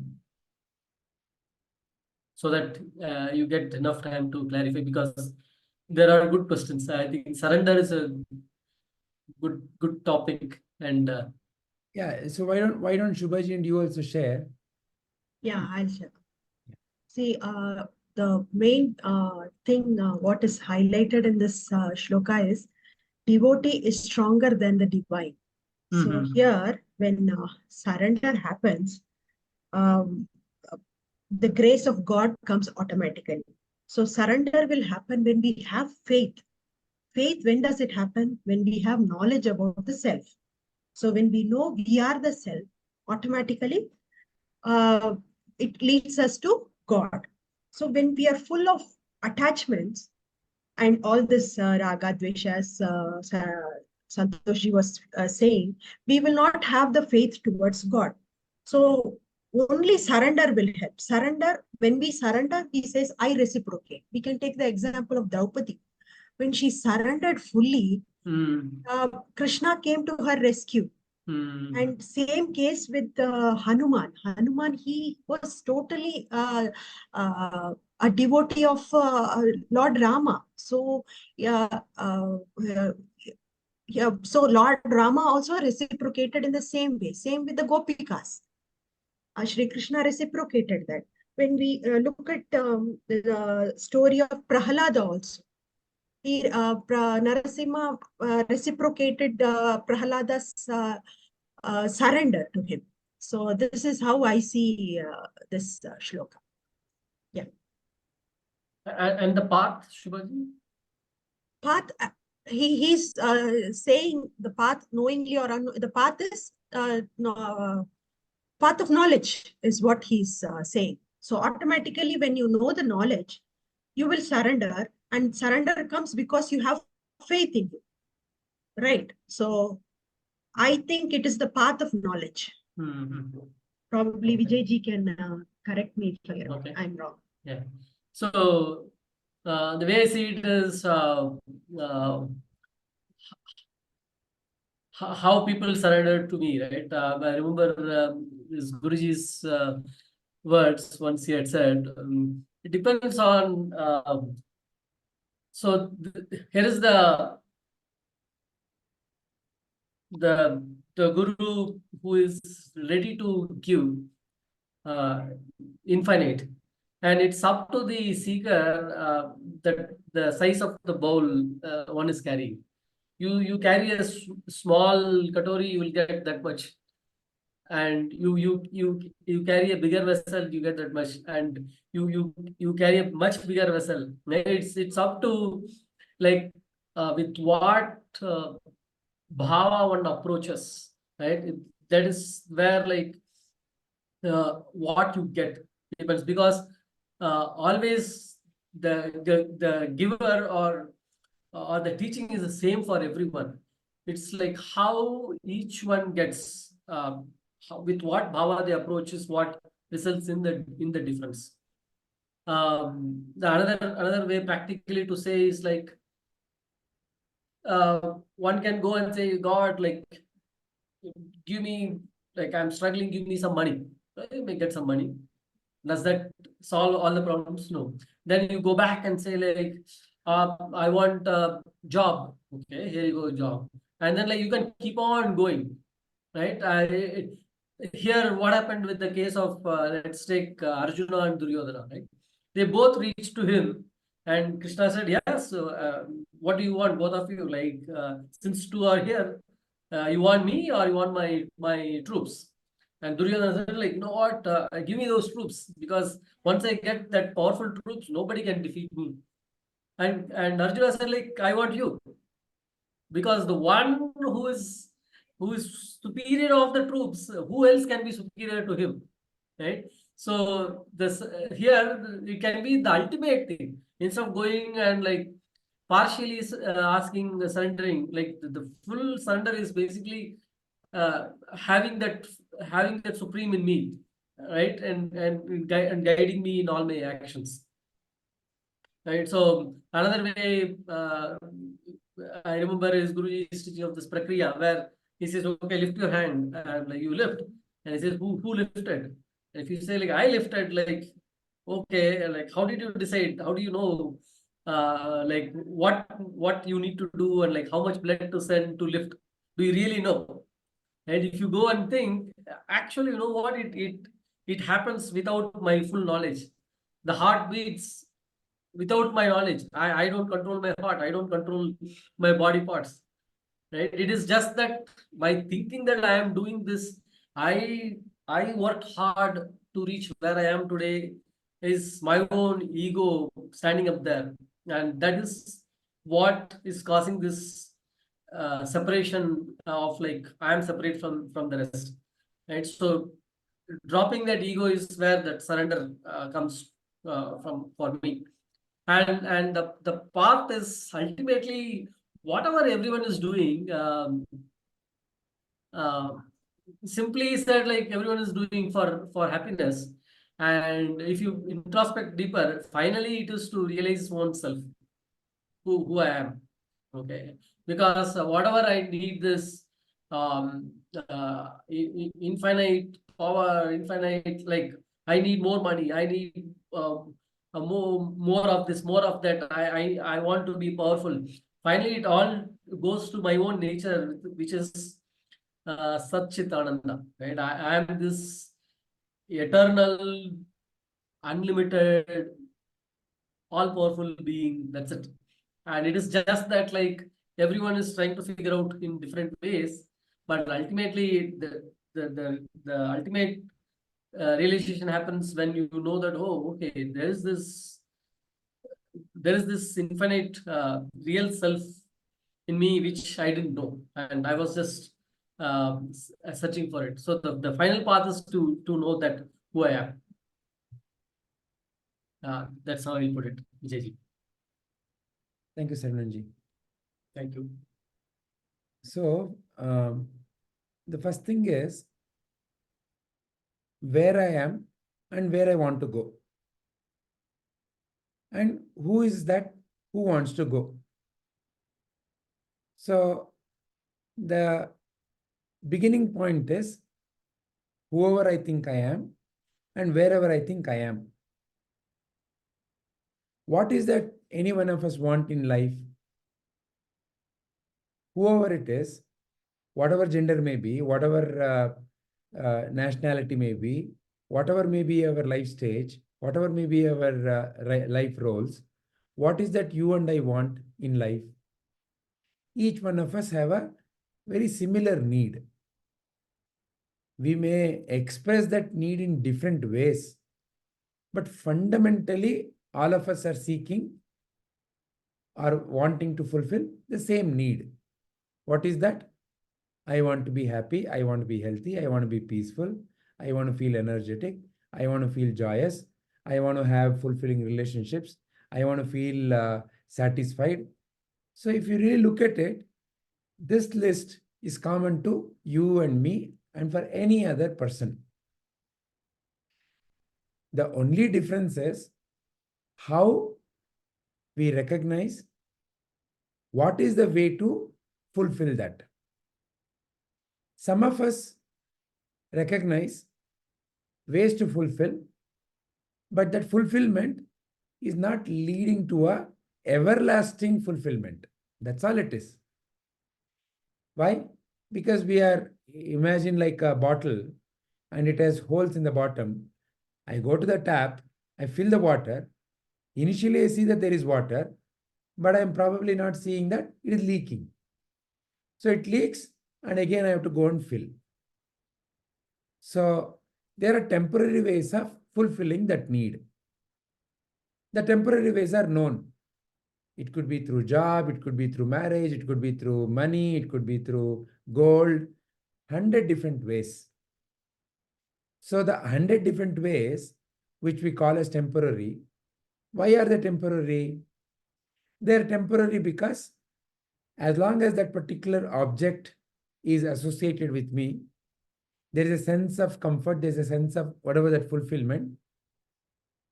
that you get enough time to clarify, because there are good questions. I think surrender is a good topic, and Yeah. So why don't Shubhaji and you also share? Yeah, I'll share. See, the main thing, what is highlighted in this shloka is devotee is stronger than the divine. So here, when surrender happens, the grace of God comes automatically. So surrender will happen when we have faith. Faith, when does it happen? When we have knowledge about the self. So when we know we are the self, automatically it leads us to God. So when we are full of attachments and all this raga, dveshas, Santoshi was saying, we will not have the faith towards God. So only surrender will help. Surrender, when we surrender, he says, I reciprocate. We can take the example of Draupadi. When she surrendered fully, Krishna came to her rescue. And same case with Hanuman. Hanuman, he was totally a devotee of Lord Rama. So so Lord Rama also reciprocated in the same way. Same with the Gopikas. Shri Krishna reciprocated that. When we look at the story of Prahalada also, Narasimha reciprocated Prahalada's surrender to him. So this is how I see this shloka. Yeah. And the path, Shubhaji? Path, he's saying the path knowingly or the path is path of knowledge is what he's saying. So automatically when you know the knowledge, you will surrender, and surrender comes because you have faith in you. Right. So I think it is the path of knowledge. Probably Vijayji can correct me if I'm wrong. Yeah. So the way I see it is how people surrender to me, right? I remember this Guruji's words once he had said, it depends on, so here is the Guru who is ready to give infinite, and it's up to the seeker that the size of the bowl one is carrying. You carry a small katori, you will get that much, and you carry a bigger vessel, you get that much, and you carry a much bigger vessel. It's up to like with what bhava one approaches, right? That is where like what you get depends, because always the giver or the teaching is the same for everyone. It's like how each one gets with what bhava they approach is what results in the difference. The another way practically to say is like, one can go and say, God, like, give me, like, I'm struggling, give me some money. You may get some money. Does that solve all the problems? No. Then you go back and say, like, I want a job. Okay, here you go, job. And then, like, you can keep on going, right? Here, what happened with the case of, let's take Arjuna and Duryodhana, right? They both reached to him, and Krishna said, yes, so, what do you want, both of you? Like, since two are here, you want me or you want my troops? And Duryodhana said, like, you know what, give me those troops, because once I get that powerful troops, nobody can defeat me. And Arjuna said, like, I want you, because the one who is superior of the troops, who else can be superior to him, right? So this here it can be the ultimate thing. Instead of going and like partially asking, surrendering, like the full surrender is basically having that supreme in me, right? And guiding me in all my actions, right? So another way, I remember his Guruji's teaching of this prakriya, where he says, okay, lift your hand, and like you lift, and he says, who lifted? And if you say, like, I lifted, like, okay, like, how did you decide? How do you know, like, what you need to do, and like how much blood to send to lift? Do you really know? And if you go and think, actually, you know what, it happens without my full knowledge. The heart beats without my knowledge. I don't control my heart. I don't control my body parts. Right? It is just that by thinking that I am doing this, I worked hard to reach where I am today, is my own ego standing up there. And that is what is causing this separation of, like, I am separate from the rest. Right? So dropping that ego is where that surrender comes from for me. And the path is ultimately whatever everyone is doing. Uh, Simply said, like, everyone is doing for happiness, and if you introspect deeper, finally it is to realize oneself, who I am. Okay, because whatever I need, this infinite power, infinite, like, I need more money, I need more of this, more of that, I want to be powerful. Finally it all goes to my own nature, which is Satchitananda, right? I am this eternal, unlimited, all-powerful being. That's it. And it is just that, like, everyone is trying to figure out in different ways, but ultimately the ultimate realization happens when you know that, oh, okay, there is this infinite real self in me, which I didn't know, and I was just searching for it. So the final path is to know that who I am. That's how I'll put it, Vijayji. Thank you, Sarvanji. Thank you. So, the first thing is where I am and where I want to go. And who is that who wants to go? So, the beginning point is whoever I think I am and wherever I think I am. What is that any one of us want in life? Whoever it is, whatever gender may be, whatever nationality may be, whatever may be our life stage, whatever may be our life roles, what is that you and I want in life? Each one of us have a very similar need. We may express that need in different ways, but fundamentally, all of us are seeking or wanting to fulfill the same need. What is that? I want to be happy. I want to be healthy. I want to be peaceful. I want to feel energetic. I want to feel joyous. I want to have fulfilling relationships. I want to feel satisfied. So if you really look at it, this list is common to you and me and for any other person. The only difference is how we recognize what is the way to fulfill that. Some of us recognize ways to fulfill, but that fulfillment is not leading to a everlasting fulfillment. That's all it is. Why? Because we are, imagine like a bottle and it has holes in the bottom. I go to the tap, I fill the water. Initially, I see that there is water, but I'm probably not seeing that it is leaking. So it leaks, and again I have to go and fill. So there are temporary ways of fulfilling that need. The temporary ways are known. It could be through job, it could be through marriage, it could be through money, it could be through gold, 100 different ways. So the 100 different ways, which we call as temporary, why are they temporary? They're temporary because as long as that particular object is associated with me, there is a sense of comfort, there's a sense of whatever that fulfillment.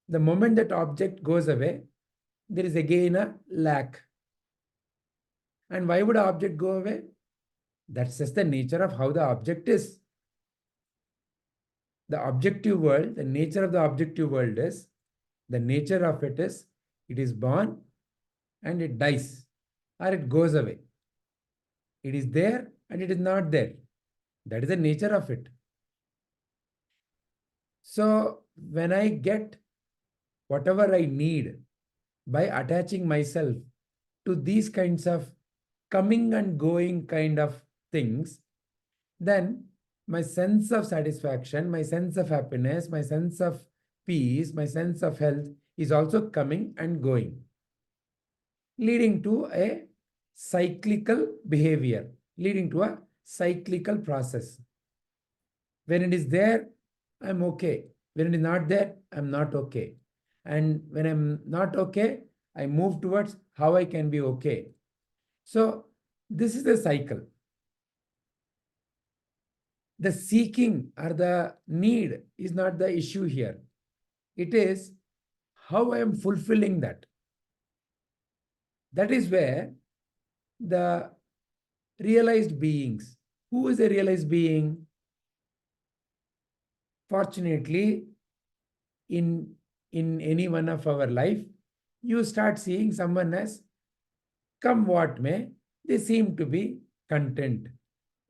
The moment that object goes away, there is again a lack. And why would an object go away? That's just the nature of how the object is. The objective world, the nature of the objective world is, the nature of it is born and it dies or it goes away. It is there and it is not there. That is the nature of it. So when I get whatever I need by attaching myself to these kinds of coming and going kind of things, then my sense of satisfaction, my sense of happiness, my sense of peace, my sense of health is also coming and going, leading to a cyclical behavior, leading to a cyclical process. When it is there, I'm okay. When it is not there, I'm not okay. And when I'm not okay, I move towards how I can be okay. So this is the cycle. The seeking or the need is not the issue here. It is how I am fulfilling that. That is where the realized beings, who is a realized being? Fortunately, in any one of our life, you start seeing someone as, come what may, they seem to be content.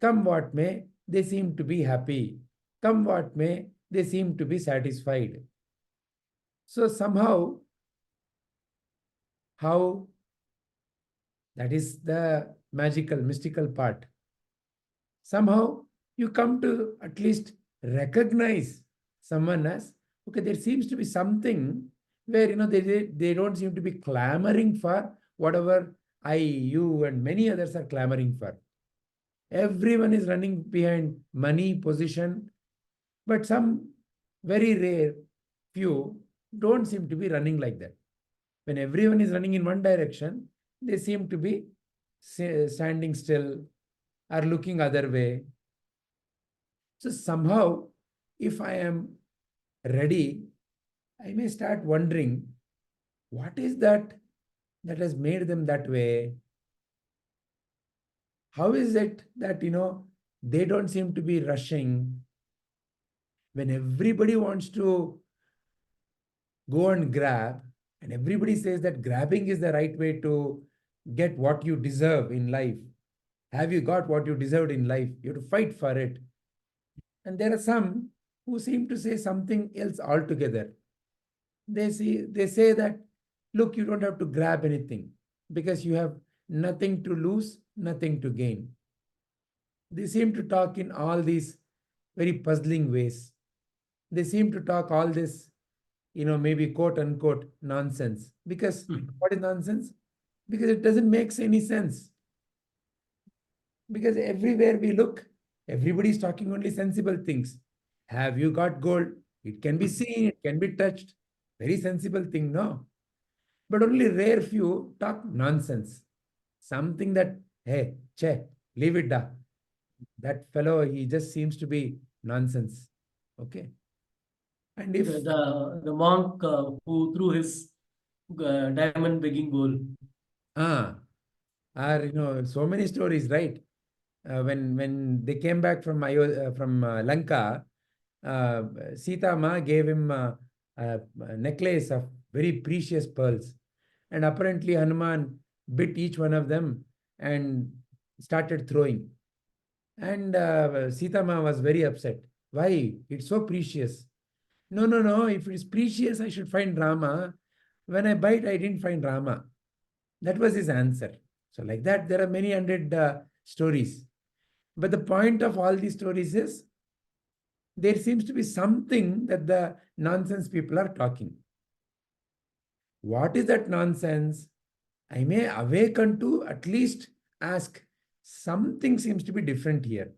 Come what may, they seem to be happy. Come what may, they seem to be satisfied. So somehow, how that is the magical, mystical part. Somehow you come to at least recognize someone as, okay, there seems to be something where, they don't seem to be clamoring for whatever I, you, and many others are clamoring for. Everyone is running behind money, position, but some very rare few don't seem to be running like that. When everyone is running in one direction, they seem to be standing still or looking other way. So somehow, if I am ready, I may start wondering, what is that has made them that way? How is it that, they don't seem to be rushing? When everybody wants to go and grab, and everybody says that grabbing is the right way to get what you deserve in life. Have you got what you deserved in life? You have to fight for it. And there are some who seem to say something else altogether. They say that, look, you don't have to grab anything because you have nothing to lose, nothing to gain. They seem to talk in all these very puzzling ways. They seem to talk all this, maybe quote unquote nonsense. Because what is nonsense? Because it doesn't make any sense. Because everywhere we look, everybody is talking only sensible things. Have you got gold? It can be seen, it can be touched. Very sensible thing, no? But only rare few talk nonsense. Something that, hey, leave it da. That fellow, he just seems to be nonsense. Okay. And if the monk who threw his diamond begging bowl. So many stories, right? When they came back from Lanka, Sita Ma gave him a necklace of very precious pearls, and apparently Hanuman bit each one of them and started throwing. And Sita Ma was very upset. Why? It's so precious. No, no, no. If it's precious, I should find Rama. When I bite, I didn't find Rama. That was his answer. So like that, there are many hundred stories. But the point of all these stories is there seems to be something that the nonsense people are talking. What is that nonsense? I may awaken to at least ask, something seems to be different here.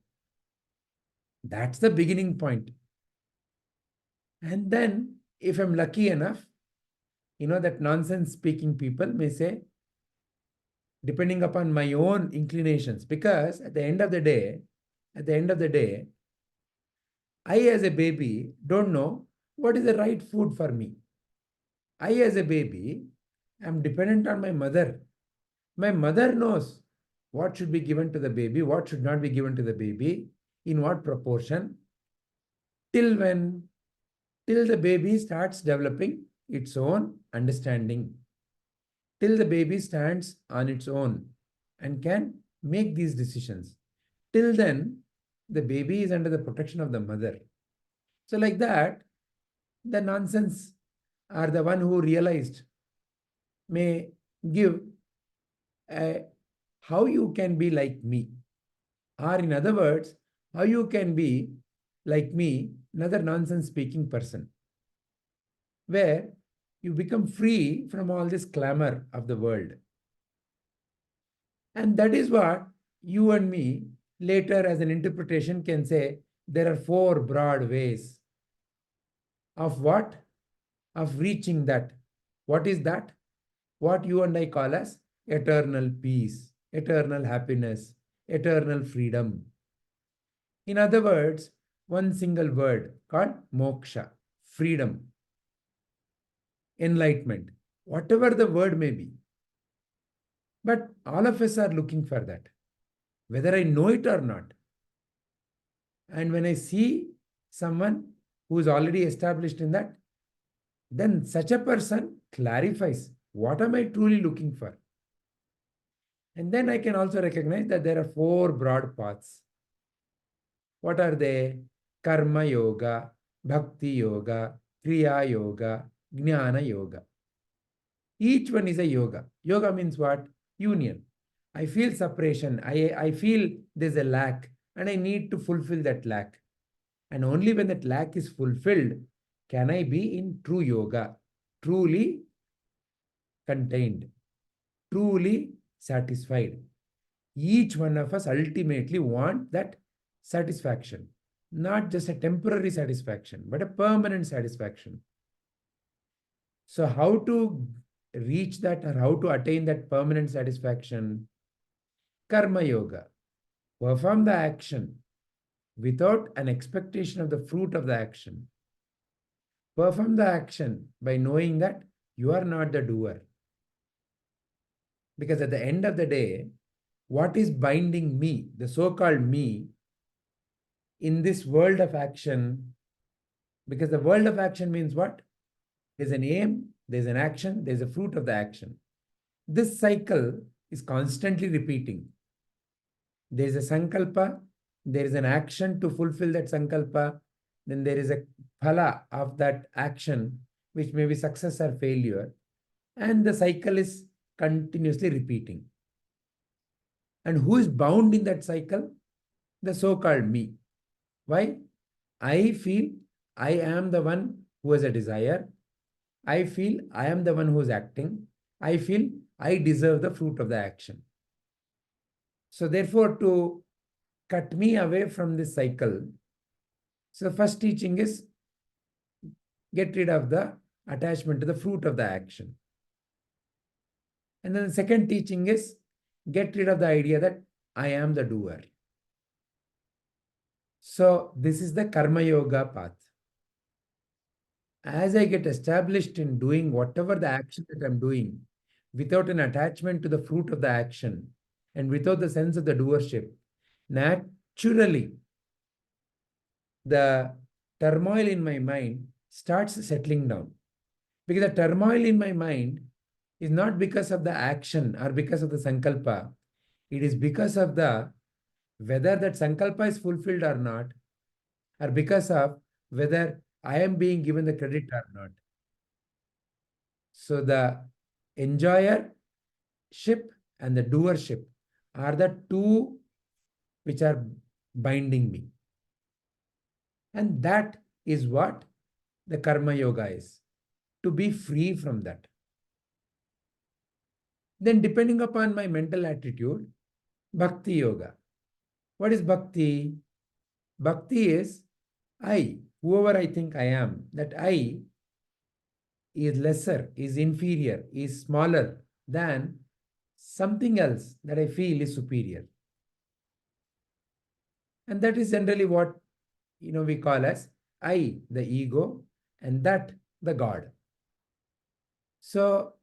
That's the beginning point. And then, if I'm lucky enough, that nonsense speaking people may say, depending upon my own inclinations, because at the end of the day, I as a baby don't know what is the right food for me. I as a baby am dependent on my mother. My mother knows what should be given to the baby, what should not be given to the baby, in what proportion. Till when? Till the baby starts developing its own understanding. Till the baby stands on its own and can make these decisions. Till then, the baby is under the protection of the mother. So like that, the nonsense or the one who realized may give how you can be like me. Or in other words, how you can be like me, another nonsense speaking person, where you become free from all this clamor of the world. And that is what you and me later as an interpretation can say, there are 4 broad ways of what? Of reaching that. What is that? What you and I call as eternal peace, eternal happiness, eternal freedom. In other words, one single word called moksha, freedom, enlightenment, whatever the word may be. But all of us are looking for that, whether I know it or not. And when I see someone who is already established in that, then such a person clarifies, what am I truly looking for? And then I can also recognize that there are 4 broad paths. What are they? Karma yoga, bhakti yoga, kriya yoga, jnana yoga. Each one is a yoga. Yoga means what? Union. I feel separation. I feel there's a lack and I need to fulfill that lack. And only when that lack is fulfilled can I be in true yoga, truly contained, truly satisfied. Each one of us ultimately want that satisfaction, not just a temporary satisfaction, but a permanent satisfaction. So how to reach that or how to attain that permanent satisfaction? Karma yoga. Perform the action without an expectation of the fruit of the action. Perform the action by knowing that you are not the doer. Because at the end of the day, what is binding me, the so-called me, in this world of action? Because the world of action means what? There's an aim, there's an action, there's a fruit of the action. This cycle is constantly repeating. There's a sankalpa, there is an action to fulfill that sankalpa, then there is a phala of that action, which may be success or failure, and the cycle is continuously repeating. And who is bound in that cycle? The so-called me. Why? I feel I am the one who has a desire. I feel I am the one who is acting. I feel I deserve the fruit of the action. So therefore, to cut me away from this cycle, so the first teaching is get rid of the attachment to the fruit of the action. And then the second teaching is get rid of the idea that I am the doer. So this is the karma yoga path. as I get established in doing whatever the action that I'm doing, without an attachment to the fruit of the action and without the sense of the doership, naturally, the turmoil in my mind starts settling down. Because the turmoil in my mind is not because of the action or because of the sankalpa. It is because of the whether that sankalpa is fulfilled or not, or because of whether I am being given the credit or not. So the enjoyership and the doership are the two which are binding me. And that is what the karma yoga is, to be free from that. Then depending upon my mental attitude, bhakti yoga. What is bhakti? Bhakti is I, whoever I think I am, that I is lesser, is inferior, is smaller than something else that I feel is superior. And that is generally what we call as I, the ego, and that the God. So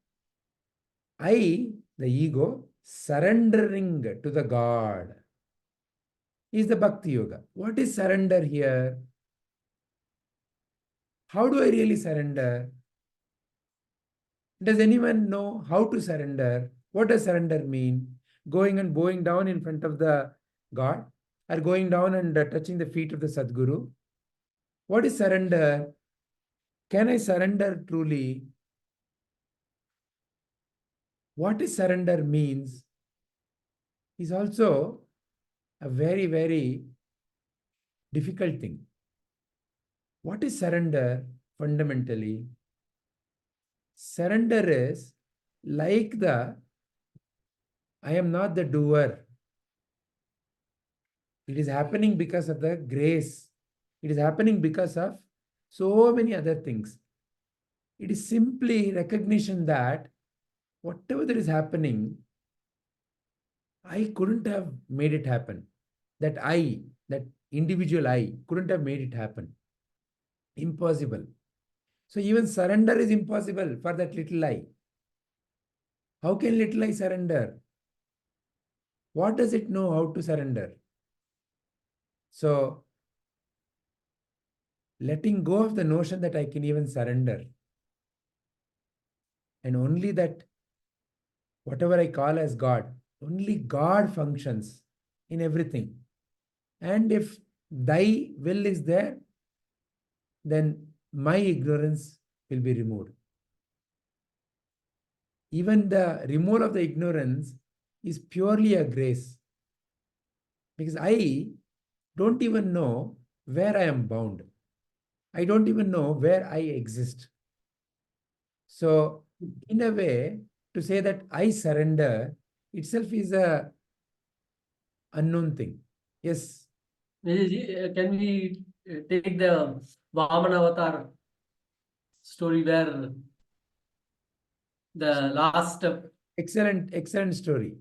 I, the ego, surrendering to the God is the bhakti yoga. What is surrender here? How do I really surrender? Does anyone know how to surrender? What does surrender mean? Going and bowing down in front of the God, or going down and touching the feet of the Sadguru? What is surrender? Can I surrender truly? What is surrender means is also a very, very difficult thing. What is surrender fundamentally? Surrender is like I am not the doer. It is happening because of the grace. It is happening because of so many other things. It is simply recognition that whatever that is happening, I couldn't have made it happen. That individual I, couldn't have made it happen. Impossible. So even surrender is impossible for that little I. How can little I surrender? What does it know how to surrender? So letting go of the notion that I can even surrender, and only that whatever I call as God, only God functions in everything. And if thy will is there, then my ignorance will be removed. Even the removal of the ignorance is purely a grace. Because I don't even know where I am bound. I don't even know where I exist. So, in a way, to say that I surrender itself is a unknown thing. Yes. Can we take the Vamana avatar story where the last Excellent story.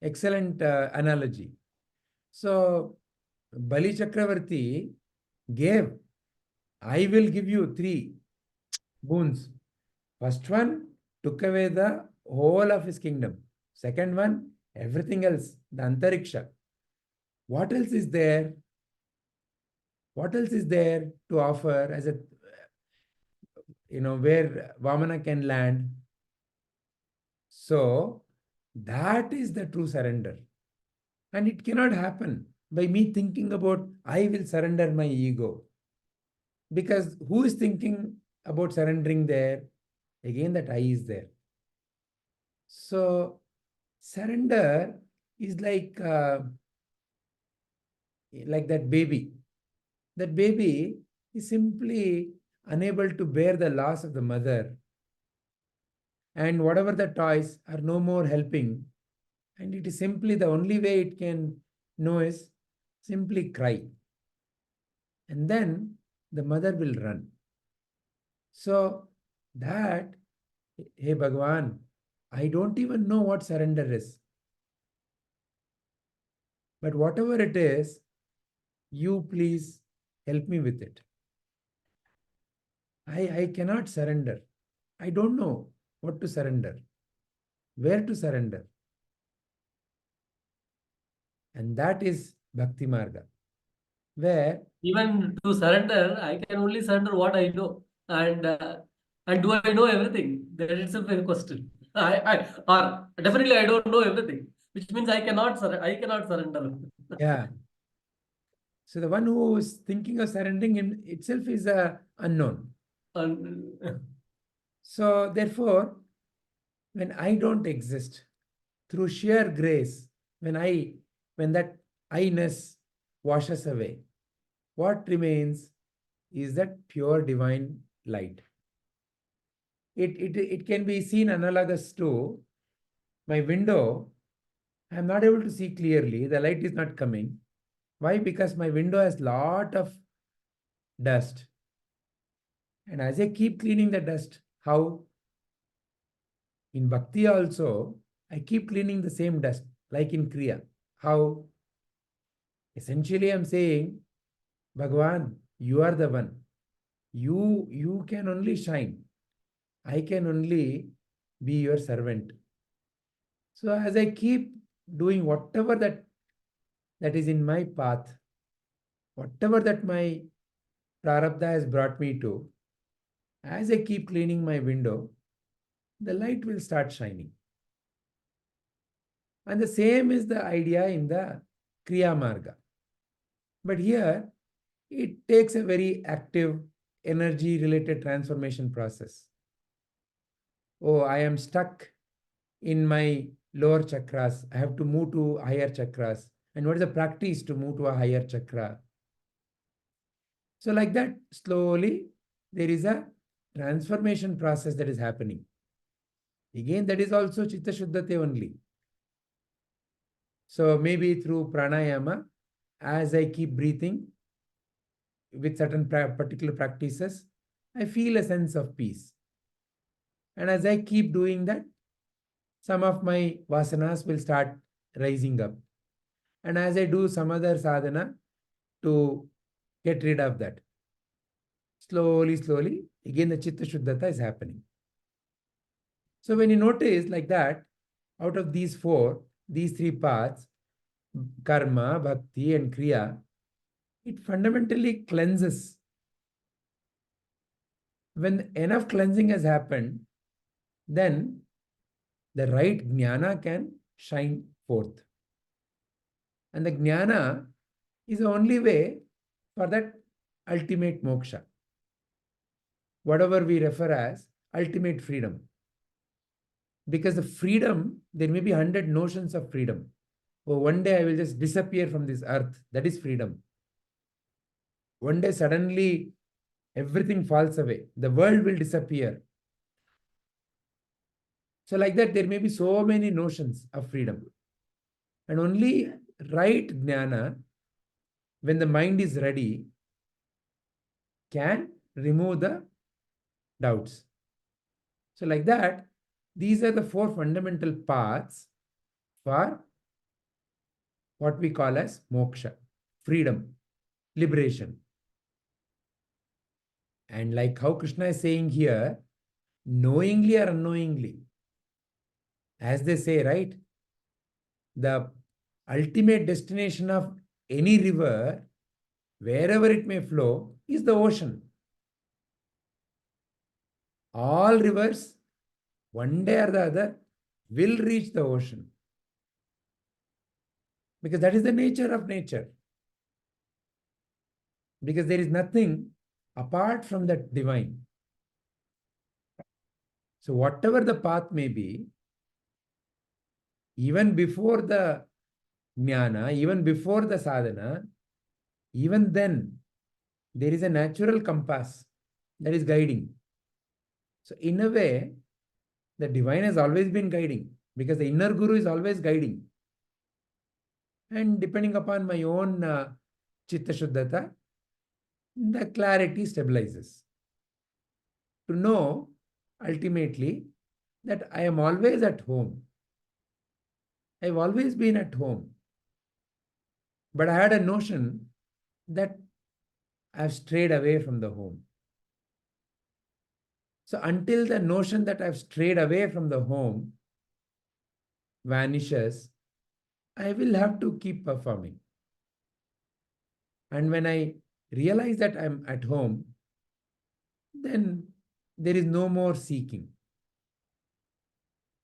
Excellent analogy. So, Bali Chakravarti gave, I will give you 3 boons. First one took away the whole of his kingdom. Second one, everything else, the Antariksha. What else is there? What else is there to offer as a, where Vamana can land? So that is the true surrender. And it cannot happen by me thinking about, I will surrender my ego. Because who is thinking about surrendering there? Again, that I is there. So surrender is like that baby. That baby is simply unable to bear the loss of the mother. And whatever the toys are no more helping. And it is simply the only way it can know is simply cry. And then the mother will run. So that, hey Bhagavan, I don't even know what surrender is. But whatever it is, you please help me with it. I cannot surrender. I don't know what to surrender, where to surrender. And that is Bhakti Marga, where Even to surrender, I can only surrender what I know. And do I know everything? That itself is a question. Or definitely I don't know everything, which means I cannot surrender. yeah. So the one who is thinking of surrendering in itself is a unknown. And So therefore, when I don't exist, through sheer grace, when that I-ness washes away, what remains is that pure divine light. It can be seen analogous to my window. I am not able to see clearly. The light is not coming. Why? Because my window has lot of dust. And as I keep cleaning the dust, how? In Bhakti also, I keep cleaning the same dust, like in Kriya. How? Essentially, I'm saying, Bhagavan, you are the one. You can only shine. I can only be your servant. So as I keep doing whatever that is in my path, whatever that my prarabdha has brought me to, as I keep cleaning my window, the light will start shining. And the same is the idea in the Kriya Marga. But here, it takes a very active, energy-related transformation process. Oh, I am stuck in my lower chakras. I have to move to higher chakras. And what is the practice to move to a higher chakra? So like that, slowly, there is a transformation process that is happening. Again, that is also Chitta Shuddhate only. So maybe through pranayama, as I keep breathing with certain particular practices, I feel a sense of peace. And as I keep doing that, some of my vasanas will start rising up. And as I do some other sadhana to get rid of that, slowly, slowly, again the Chitta Shuddhata is happening. So when you notice like that, out of these three paths, karma, bhakti, and kriya, it fundamentally cleanses. When enough cleansing has happened, then the right jnana can shine forth. And the jnana is the only way for that ultimate moksha. Whatever we refer as ultimate freedom. Because the freedom, there may be 100 notions of freedom. Oh, one day I will just disappear from this earth. That is freedom. One day suddenly everything falls away. The world will disappear. So like that, there may be so many notions of freedom. And only right jnana, when the mind is ready, can remove the doubts. So like that, these are the four fundamental paths for what we call as moksha, freedom, liberation. And like how Krishna is saying here, knowingly or unknowingly, as they say, right? The ultimate destination of any river, wherever it may flow, is the ocean. All rivers, one day or the other, will reach the ocean. Because that is the nature of nature. Because there is nothing apart from that divine. So whatever the path may be, even before the jnana, even before the sadhana, even then, there is a natural compass that is guiding. So in a way, the divine has always been guiding because the inner guru is always guiding. And depending upon my own chitta shuddhata, the clarity stabilizes. To know ultimately that I am always at home. I've always been at home. But I had a notion that I've strayed away from the home. So until the notion that I've strayed away from the home vanishes, I will have to keep performing. And when I realize that I'm at home, then there is no more seeking.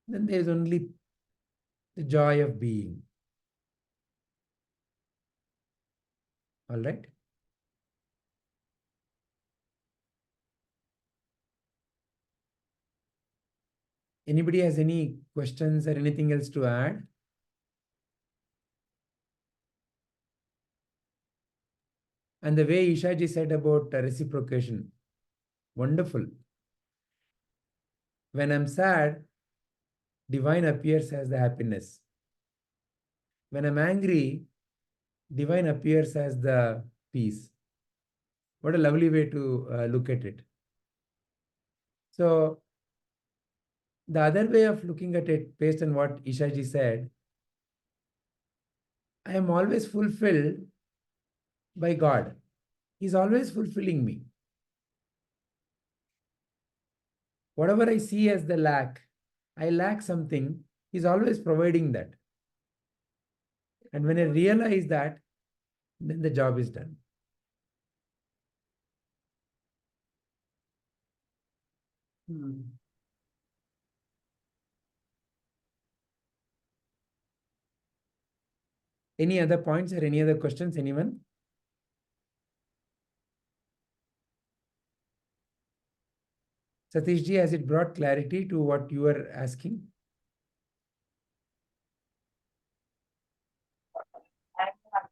Then there is only the joy of being. All right? Anybody has any questions or anything else to add? And the way Ishaji said about reciprocation, wonderful. When I'm sad, divine appears as the happiness. When I'm angry, divine appears as the peace. What a lovely way to look at it. So the other way of looking at it, based on what Ishaji said, I am always fulfilled by God. He's always fulfilling me. Whatever I see as the lack, I lack something, He's always providing that. And when I realize that, then the job is done. Any other points or any other questions, anyone? Satishji, has it brought clarity to what you were asking?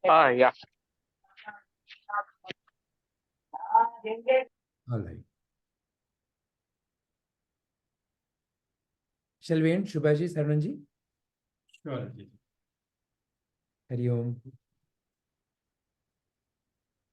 Yeah. All right. Shall we end? Shubhaji, Sarvanji? Sure. Hari Om.